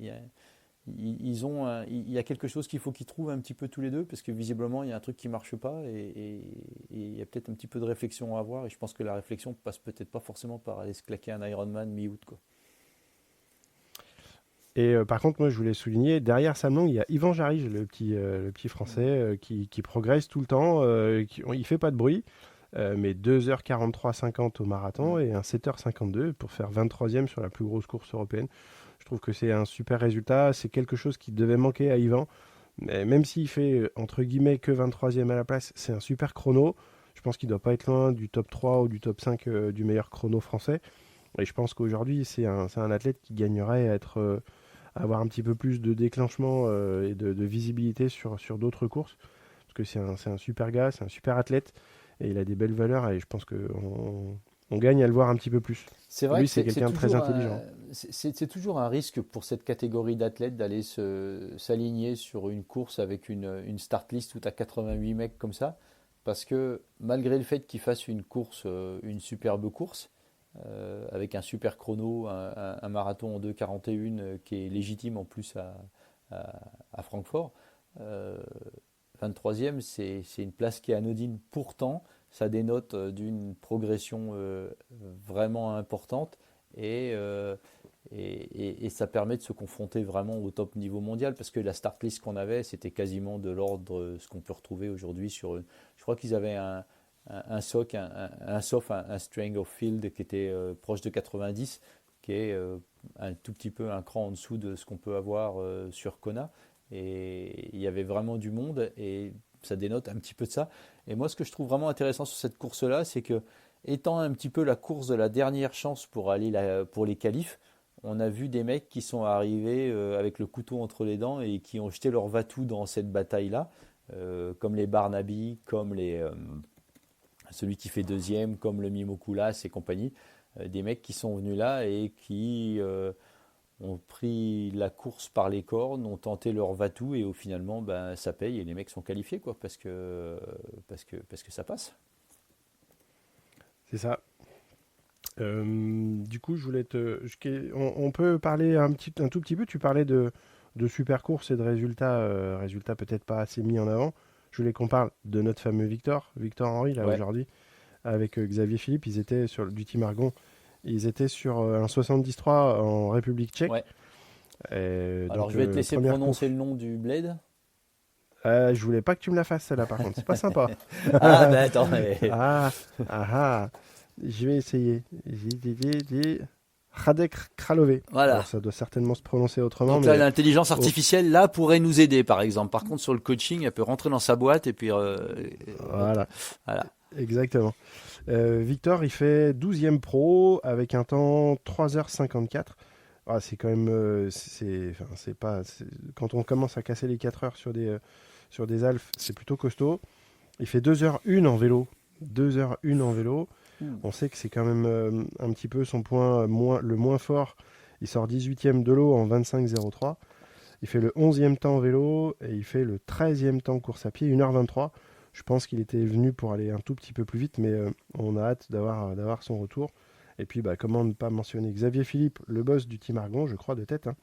y a quelque chose qu'il faut qu'ils trouvent un petit peu tous les deux parce que visiblement il y a un truc qui marche pas et il y a peut-être un petit peu de réflexion à avoir et je pense que la réflexion passe peut-être pas forcément par aller se claquer un Ironman mi-août quoi. Et par contre, moi, je voulais souligner, derrière Sam Long, il y a Yvan Jarige, le petit français, qui progresse tout le temps. Il fait pas de bruit, mais 2h43,50 au marathon Mm. et un 7h52 pour faire 23e sur la plus grosse course européenne. Je trouve que c'est un super résultat. C'est quelque chose qui devait manquer à Yvan. Mais même s'il fait, entre guillemets, que 23e à la place, c'est un super chrono. Je pense qu'il doit pas être loin du top 3 ou du top 5 du meilleur chrono français. Et je pense qu'aujourd'hui, c'est un athlète qui gagnerait à avoir un petit peu plus de déclenchement et de visibilité sur d'autres courses. Parce que c'est un super gars, c'est un super athlète et il a des belles valeurs et je pense qu'on on gagne à le voir un petit peu plus. C'est vrai Lui, que c'est quelqu'un de très intelligent. c'est toujours un risque pour cette catégorie d'athlètes d'aller s'aligner sur une course avec une start list où tu as 88 mecs comme ça. Parce que malgré le fait qu'ils fassent une course, une superbe course, avec un super chrono, un marathon en 2,41 qui est légitime en plus à Francfort, euh, 23e, c'est une place qui est anodine. Pourtant, ça dénote d'une progression vraiment importante et, euh, et ça permet de se confronter vraiment au top niveau mondial parce que la start list qu'on avait, c'était quasiment de l'ordre de ce qu'on peut retrouver aujourd'hui je crois qu'ils avaient un SOC, un strength of field qui était proche de 90, qui est un tout petit peu un cran en dessous de ce qu'on peut avoir sur Kona. Et il y avait vraiment du monde et ça dénote un petit peu de ça. Et moi, ce que je trouve vraiment intéressant sur cette course-là, c'est que, étant un petit peu la course de la dernière chance pour aller pour les qualifs, on a vu des mecs qui sont arrivés avec le couteau entre les dents et qui ont jeté leur va-tout dans cette bataille-là, comme les Barnaby, comme celui qui fait deuxième, comme le Mimokoulas et compagnie. Des mecs qui sont venus là et qui ont pris la course par les cornes, ont tenté leur va-tout et finalement ben, ça paye et les mecs sont qualifiés quoi, parce que ça passe. C'est ça. Du coup, je voulais on peut parler un tout petit peu. Tu parlais de super courses et de résultats peut-être pas assez mis en avant. Je voulais qu'on parle de notre fameux Victor Henry, là, Ouais. aujourd'hui, avec Xavier Philippe. Ils étaient du Team Argon. Ils étaient sur un 73 en République tchèque. Ouais. Et Alors donc, je vais te laisser première prononcer conf. le nom du bled. Je voulais pas que tu me la fasses, celle-là, par contre. C'est pas sympa. Ah ben attends, Ah, ah, ah. Je vais essayer. Radek Kralové. Alors, voilà. ça doit certainement se prononcer autrement, Donc là, mais l'intelligence oh, artificielle, là, pourrait nous aider, par exemple. Par contre, sur le coaching, elle peut rentrer dans sa boîte et puis, hop, voilà, voilà. exactement. Victor, il fait 12e pro avec un temps 3h54. Ah, c'est quand même. Enfin, c'est pas, quand on commence à casser les 4 heures sur des alphes, c'est plutôt costaud. Il fait 2h01 en vélo. 2h01 en vélo. Ouh. On sait que c'est quand même un petit peu son point le moins fort. Il sort 18e de l'eau en 25,03. Il fait le 11e temps en vélo et il fait le 13e temps course à pied, 1h23. Je pense qu'il était venu pour aller un tout petit peu plus vite, mais on a hâte d'avoir son retour. Et puis, bah, comment ne pas mentionner Xavier Philippe, le boss du Team Argon, je crois, de tête. Hein.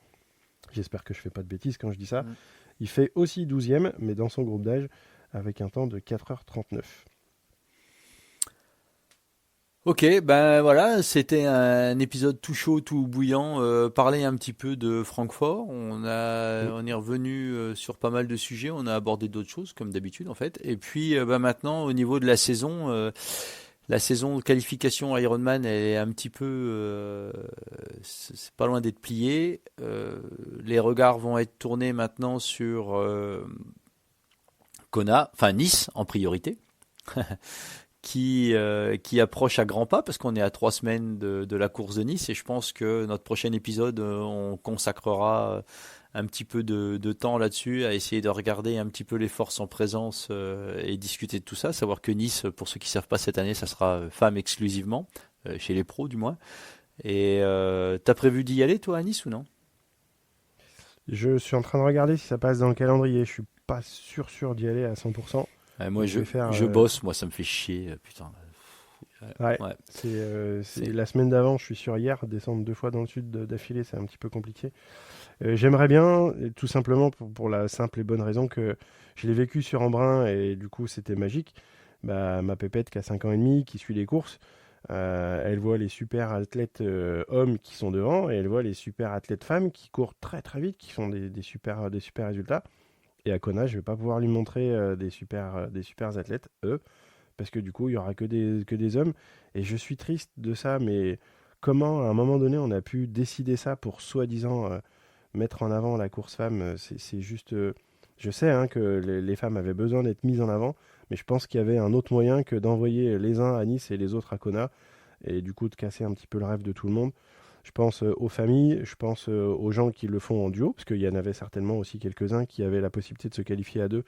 J'espère que je fais pas de bêtises quand je dis ça. Mm. Il fait aussi 12e, mais dans son groupe d'âge, avec un temps de 4h39. Ok, ben voilà, c'était un épisode tout chaud, tout bouillant. Parler un petit peu de Francfort. Mm. On est revenu sur pas mal de sujets. On a abordé d'autres choses, comme d'habitude en fait. Et puis, ben maintenant, au niveau de la saison de qualification Ironman, elle est un petit peu, c'est pas loin d'être pliée. Les regards vont être tournés maintenant sur Kona, enfin Nice en priorité. Qui approche à grands pas parce qu'on est à 3 semaines de la course de Nice et je pense que notre prochain épisode, on consacrera un petit peu de temps là-dessus à essayer de regarder un petit peu les forces en présence et discuter de tout ça. Savoir que Nice, pour ceux qui ne savent pas cette année, ça sera femmes exclusivement. chez les pros du moins. Et t'as prévu d'y aller toi à Nice ou non? Je suis en train de regarder si ça passe dans le calendrier. Je suis pas sûr d'y aller à 100%. Moi Donc je vais faire. je bosse, moi ça me fait chier, putain. Ouais, Ouais, c'est c'est la semaine d'avant. Je suis sur hier. Descendre 2 fois dans le sud d'affilée, c'est un petit peu compliqué. J'aimerais bien, tout simplement pour la simple et bonne raison que je l'ai vécu sur Embrun et du coup c'était magique. Bah, ma pépette qui a 5 ans et demi, qui suit les courses, elle voit les super athlètes hommes qui sont devant et elle voit les super athlètes femmes qui courent très très vite, qui font des super résultats. Et à Kona, je vais pas pouvoir lui montrer des super athlètes, eux, parce que du coup il y aura que des hommes. Et je suis triste de ça, mais comment à un moment donné on a pu décider ça pour soi-disant mettre en avant la course femme, c'est juste. Je sais hein, que les femmes avaient besoin d'être mises en avant, mais je pense qu'il y avait un autre moyen que d'envoyer les uns à Nice et les autres à Kona, et du coup de casser un petit peu le rêve de tout le monde. Je pense aux familles, je pense aux gens qui le font en duo, parce qu'il y en avait certainement aussi quelques-uns qui avaient la possibilité de se qualifier à deux.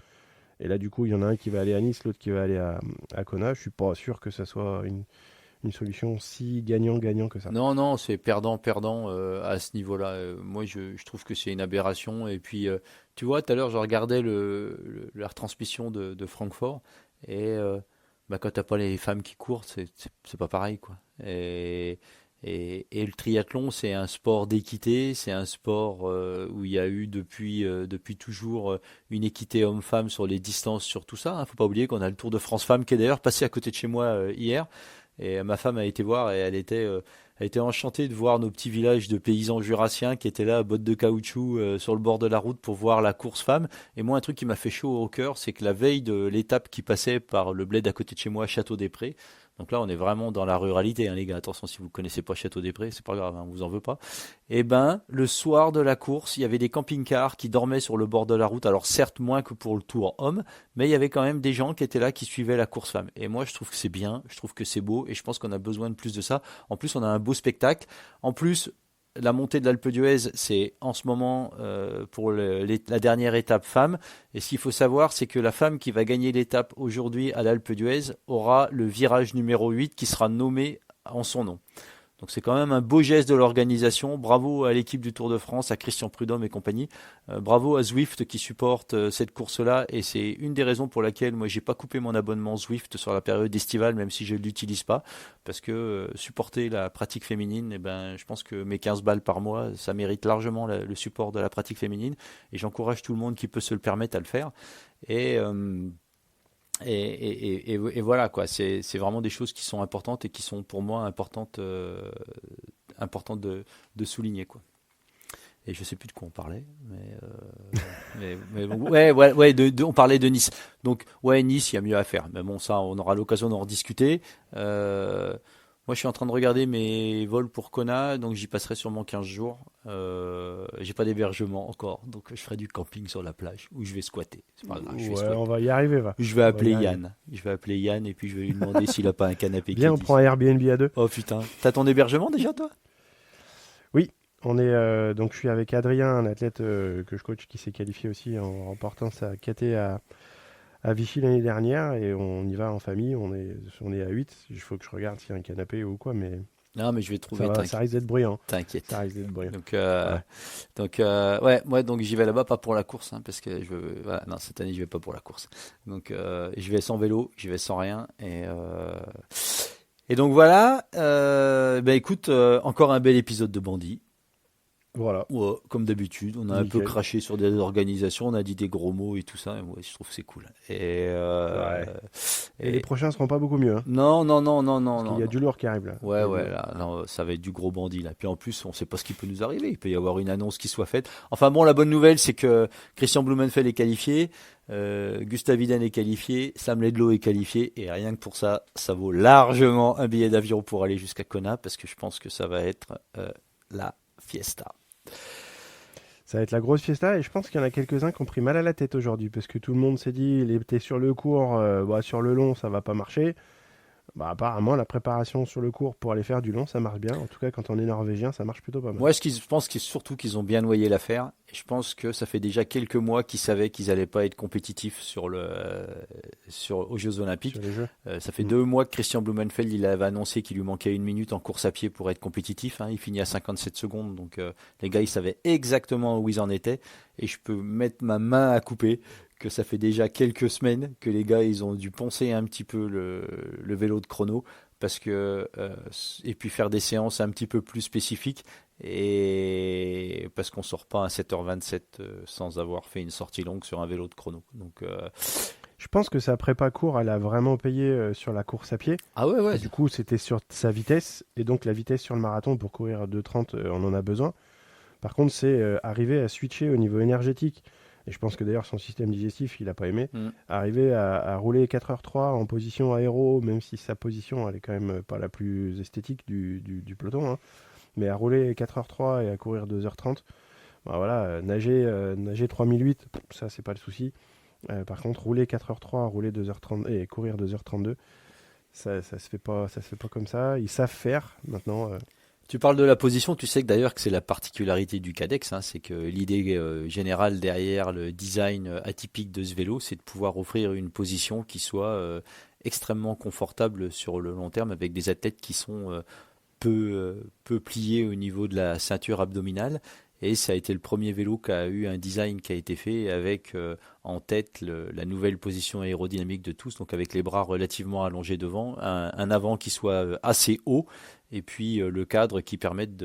Et là, du coup, il y en a un qui va aller à Nice, l'autre qui va aller à Kona. Je suis pas sûr que ça soit une solution si gagnant-gagnant que ça. non, non, c'est perdant-perdant à ce niveau-là. Moi, je trouve que c'est une aberration. Et puis, tu vois, tout à l'heure, je regardais la retransmission de Francfort. Et bah, quand t'as pas les femmes qui courent, c'est pas pareil, quoi. Et le triathlon, c'est un sport d'équité. C'est un sport où il y a eu depuis toujours une équité homme-femme sur les distances, sur tout ça, hein. Faut pas oublier qu'on a le Tour de France Femmes qui est d'ailleurs passé à côté de chez moi hier. Et ma femme a été voir et elle était enchantée de voir nos petits villages de paysans jurassiens qui étaient là à bottes de caoutchouc sur le bord de la route pour voir la course femme. Et moi, un truc qui m'a fait chaud au cœur, c'est que la veille de l'étape qui passait par le bled à côté de chez moi, Château-des-Prés, donc là, on est vraiment dans la ruralité, hein, les gars. Attention, si vous connaissez pas Château-des-Prés, c'est pas grave, hein, on vous en veut pas. Eh ben, le soir de la course, il y avait des camping-cars qui dormaient sur le bord de la route. Alors certes, moins que pour le Tour homme, mais il y avait quand même des gens qui étaient là, qui suivaient la course femme. Et moi, je trouve que c'est bien, je trouve que c'est beau, et je pense qu'on a besoin de plus de ça. En plus, on a un beau spectacle. En plus, la montée de l'Alpe d'Huez, c'est en ce moment pour la dernière étape femme. Et ce qu'il faut savoir, c'est que la femme qui va gagner l'étape aujourd'hui à l'Alpe d'Huez aura le virage numéro 8 qui sera nommé en son nom. Donc c'est quand même un beau geste de l'organisation. Bravo à l'équipe du Tour de France, à Christian Prudhomme et compagnie. Bravo à Zwift qui supporte cette course-là. Et c'est une des raisons pour laquelle moi j'ai pas coupé mon abonnement Zwift sur la période estivale, même si je ne l'utilise pas. Parce que supporter la pratique féminine, eh ben, je pense que mes 15 balles par mois, ça mérite largement le support de la pratique féminine. Et j'encourage tout le monde qui peut se le permettre à le faire. Et... et voilà quoi, c'est vraiment des choses qui sont importantes et qui sont pour moi importantes de souligner quoi. Et je sais plus de quoi on parlait, mais bon, ouais, on parlait de Nice. Donc ouais, Nice, il y a mieux à faire. Mais bon, ça, on aura l'occasion d'en rediscuter. Moi, je suis en train de regarder mes vols pour Kona, donc j'y passerai sûrement 15 jours. J'ai pas d'hébergement encore, donc je ferai du camping sur la plage où je vais squatter. C'est pas grave, je vais Ouais, squatter. on va y arriver, va. Je vais On va y appeler arriver. Yann. Je vais appeler Yann et puis je vais lui demander s'il a pas un canapé qui Bien, est on prend dispo. un Airbnb à deux. Oh putain, t'as ton hébergement déjà toi? Oui, donc je suis avec Adrien, un athlète que je coach qui s'est qualifié aussi en remportant sa KT à Vichy l'année dernière et on y va en famille. On est à 8. Il faut que je regarde s'il y a un canapé ou quoi, mais Non, mais je vais ça trouver, va, ça risque d'être bruyant. t'inquiète. Ça risque d'être bruyant. Donc, Ouais. ouais, moi, donc j'y vais là-bas pas pour la course, hein, parce que voilà, non, cette année, je vais pas pour la course. Donc, je vais sans vélo, j'y vais sans rien, et donc voilà. Ben écoute, encore un bel épisode de Bandit. Voilà, Ouais, comme d'habitude, on a un peu nickel. craché sur des organisations, on a dit des gros mots et tout ça, et ouais, je trouve que c'est cool. Ouais. Et les Et prochains seront pas beaucoup mieux, hein, non, non, non, non, non, parce qu'il non, y a non. du lourd qui arrive là. Il Ouais, y a du ouais, lourd. là, non, ça va être du gros bandit là. Puis en plus, on sait pas ce qui peut nous arriver. Il peut y avoir une annonce qui soit faite. Enfin bon, la bonne nouvelle, c'est que Christian Blumenfeld est qualifié, Gustav Iden est qualifié, Sam Laidlaw est qualifié, et rien que pour ça, ça vaut largement un billet d'avion pour aller jusqu'à Kona, parce que je pense que ça va être la fiesta. Ça va être la grosse fiesta et je pense qu'il y en a quelques-uns qui ont pris mal à la tête aujourd'hui parce que tout le monde s'est dit il était sur le court, bah, sur le long ça va pas marcher. Bah, apparemment, la préparation sur le cours pour aller faire du long, ça marche bien. En tout cas, quand on est norvégien, ça marche plutôt pas mal. Moi, je pense surtout qu'ils ont bien noyé l'affaire. Et je pense que ça fait déjà quelques mois qu'ils savaient qu'ils n'allaient pas être compétitifs aux Jeux Olympiques. Sur les jeux. Ça fait Mm. 2 mois que Christian Blumenfeld il avait annoncé qu'il lui manquait 1 minute en course à pied pour être compétitif. Hein. Il finit à 57 secondes. Donc les gars, ils savaient exactement où ils en étaient. Et je peux mettre ma main à couper que ça fait déjà quelques semaines que les gars, ils ont dû poncer un petit peu le vélo de chrono parce que et puis faire des séances un petit peu plus spécifiques et parce qu'on sort pas à 7h27 sans avoir fait une sortie longue sur un vélo de chrono. Donc Je pense que sa prépa court, elle a vraiment payé sur la course à pied. ah ouais Parce ouais. que du coup, c'était sur sa vitesse. Et donc, la vitesse sur le marathon, pour courir à 2,30, on en a besoin. Par contre, c'est arriver à switcher au niveau énergétique. Et je pense que d'ailleurs, son système digestif, il n'a pas aimé. Mm. Arriver à rouler 4h03 en position aéro, même si sa position, elle est quand même pas la plus esthétique du peloton. Hein. Mais à rouler 4h03 et à courir 2h30, bah voilà, nager 3008, ça, c'est pas le souci. Par contre, rouler 4h03, rouler 2h30 et courir 2h32, ça se fait pas comme ça. Ils savent faire maintenant. Tu parles de la position, tu sais que d'ailleurs que c'est la particularité du Cadex, hein, c'est que l'idée générale derrière le design atypique de ce vélo, c'est de pouvoir offrir une position qui soit extrêmement confortable sur le long terme avec des athlètes qui sont peu pliés au niveau de la ceinture abdominale. Et ça a été le premier vélo qui a eu un design qui a été fait avec en tête la nouvelle position aérodynamique de tous, donc avec les bras relativement allongés devant, un avant qui soit assez haut, et puis le cadre qui permette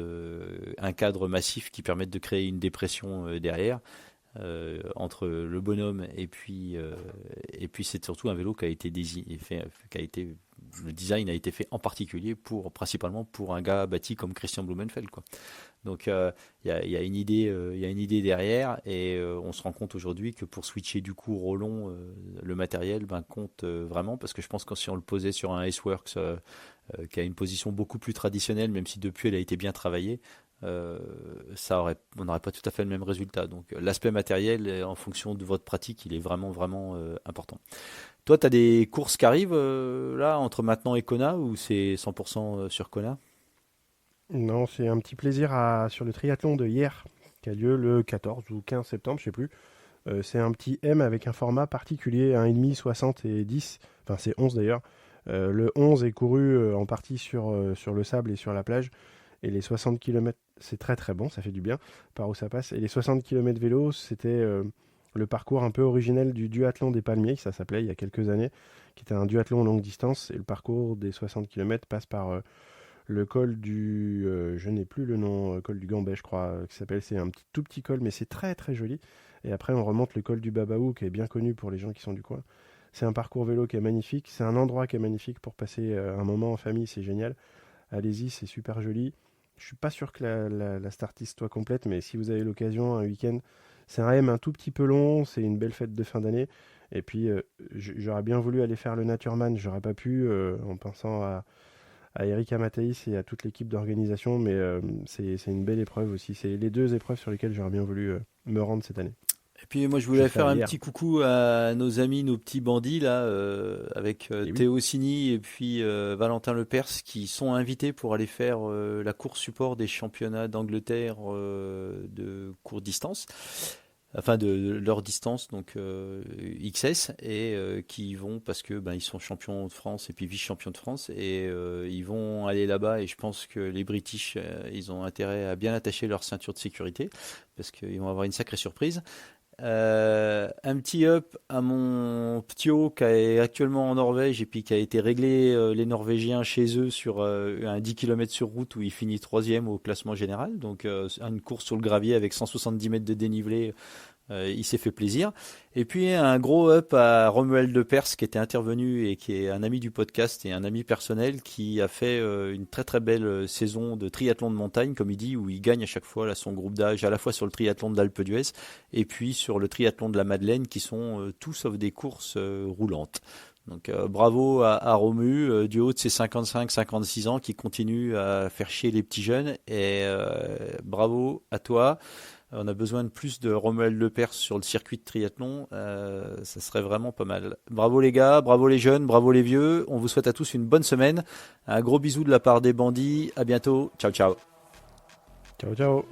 un cadre massif qui permette de créer une dépression derrière. Entre le bonhomme et puis c'est surtout un vélo qui a été le design a été fait en particulier principalement pour un gars bâti comme Christian Blumenfeld quoi. Donc il y a une idée derrière et on se rend compte aujourd'hui que pour switcher du court au long le matériel compte vraiment parce que je pense que si on le posait sur un S-Works qui a une position beaucoup plus traditionnelle même si depuis elle a été bien travaillée on n'aurait pas tout à fait le même résultat. Donc l'aspect matériel, en fonction de votre pratique, il est vraiment, vraiment important. Toi, tu as des courses qui arrivent là, entre maintenant et Kona, ou c'est 100% sur Kona? Non, c'est un petit plaisir sur le triathlon de hier, qui a lieu le 14 ou 15 septembre, je sais plus. C'est un petit M avec un format particulier, 1,5, 60 et 10. Enfin, c'est 11 d'ailleurs. Le 11 est couru en partie sur le sable et sur la plage. Et les 60 km, c'est très très bon, ça fait du bien, par où ça passe. Et les 60 km vélo, c'était le parcours un peu originel du duathlon des Palmiers, ça s'appelait il y a quelques années, qui était un duathlon longue distance. Et le parcours des 60 km passe par le col je n'ai plus le nom, col du Gambais, je crois, qui s'appelle. C'est un tout petit col, mais c'est très très joli. Et après, on remonte le col du Babaou, qui est bien connu pour les gens qui sont du coin. C'est un parcours vélo qui est magnifique. C'est un endroit qui est magnifique pour passer un moment en famille, c'est génial. Allez-y, c'est super joli. Je suis pas sûr que la start list soit complète, mais si vous avez l'occasion, un week-end, c'est un M un tout petit peu long, c'est une belle fête de fin d'année. Et puis, j'aurais bien voulu aller faire le Natureman, j'aurais pas pu, en pensant à Eric Amateis et à toute l'équipe d'organisation, mais c'est une belle épreuve aussi. C'est les deux épreuves sur lesquelles j'aurais bien voulu me rendre cette année. Et puis moi je Je voulais serai faire un hier. petit coucou à nos amis, nos petits bandits là, avec Et oui. Théo Sini et puis Valentin Lepers qui sont invités pour aller faire la course support des championnats d'Angleterre de courte distance, enfin de leur distance donc XS et qui vont parce que ils sont champions de France et puis vice-champions de France et ils vont aller là-bas et je pense que les British ils ont intérêt à bien attacher leur ceinture de sécurité parce qu'ils vont avoir une sacrée surprise. Un petit up à mon Ptio qui est actuellement en Norvège et puis qui a été réglé les Norvégiens chez eux sur un 10 km sur route où il finit troisième au classement général. Donc une course sur le gravier avec 170 mètres de dénivelé. Il s'est fait plaisir. Et puis un gros up à Romuald de Perse qui était intervenu et qui est un ami du podcast et un ami personnel qui a fait une très très belle saison de triathlon de montagne comme il dit où il gagne à chaque fois là, son groupe d'âge à la fois sur le triathlon de l'Alpe d'Huez et puis sur le triathlon de la Madeleine qui sont tout sauf des courses roulantes. Donc bravo à Romu du haut de ses 55-56 ans qui continue à faire chier les petits jeunes et bravo à toi. On a besoin de plus de Romuald Lepers sur le circuit de triathlon. Ça serait vraiment pas mal. Bravo les gars, bravo les jeunes, bravo les vieux. On vous souhaite à tous une bonne semaine. Un gros bisou de la part des bandits. À bientôt. Ciao, ciao. Ciao, ciao.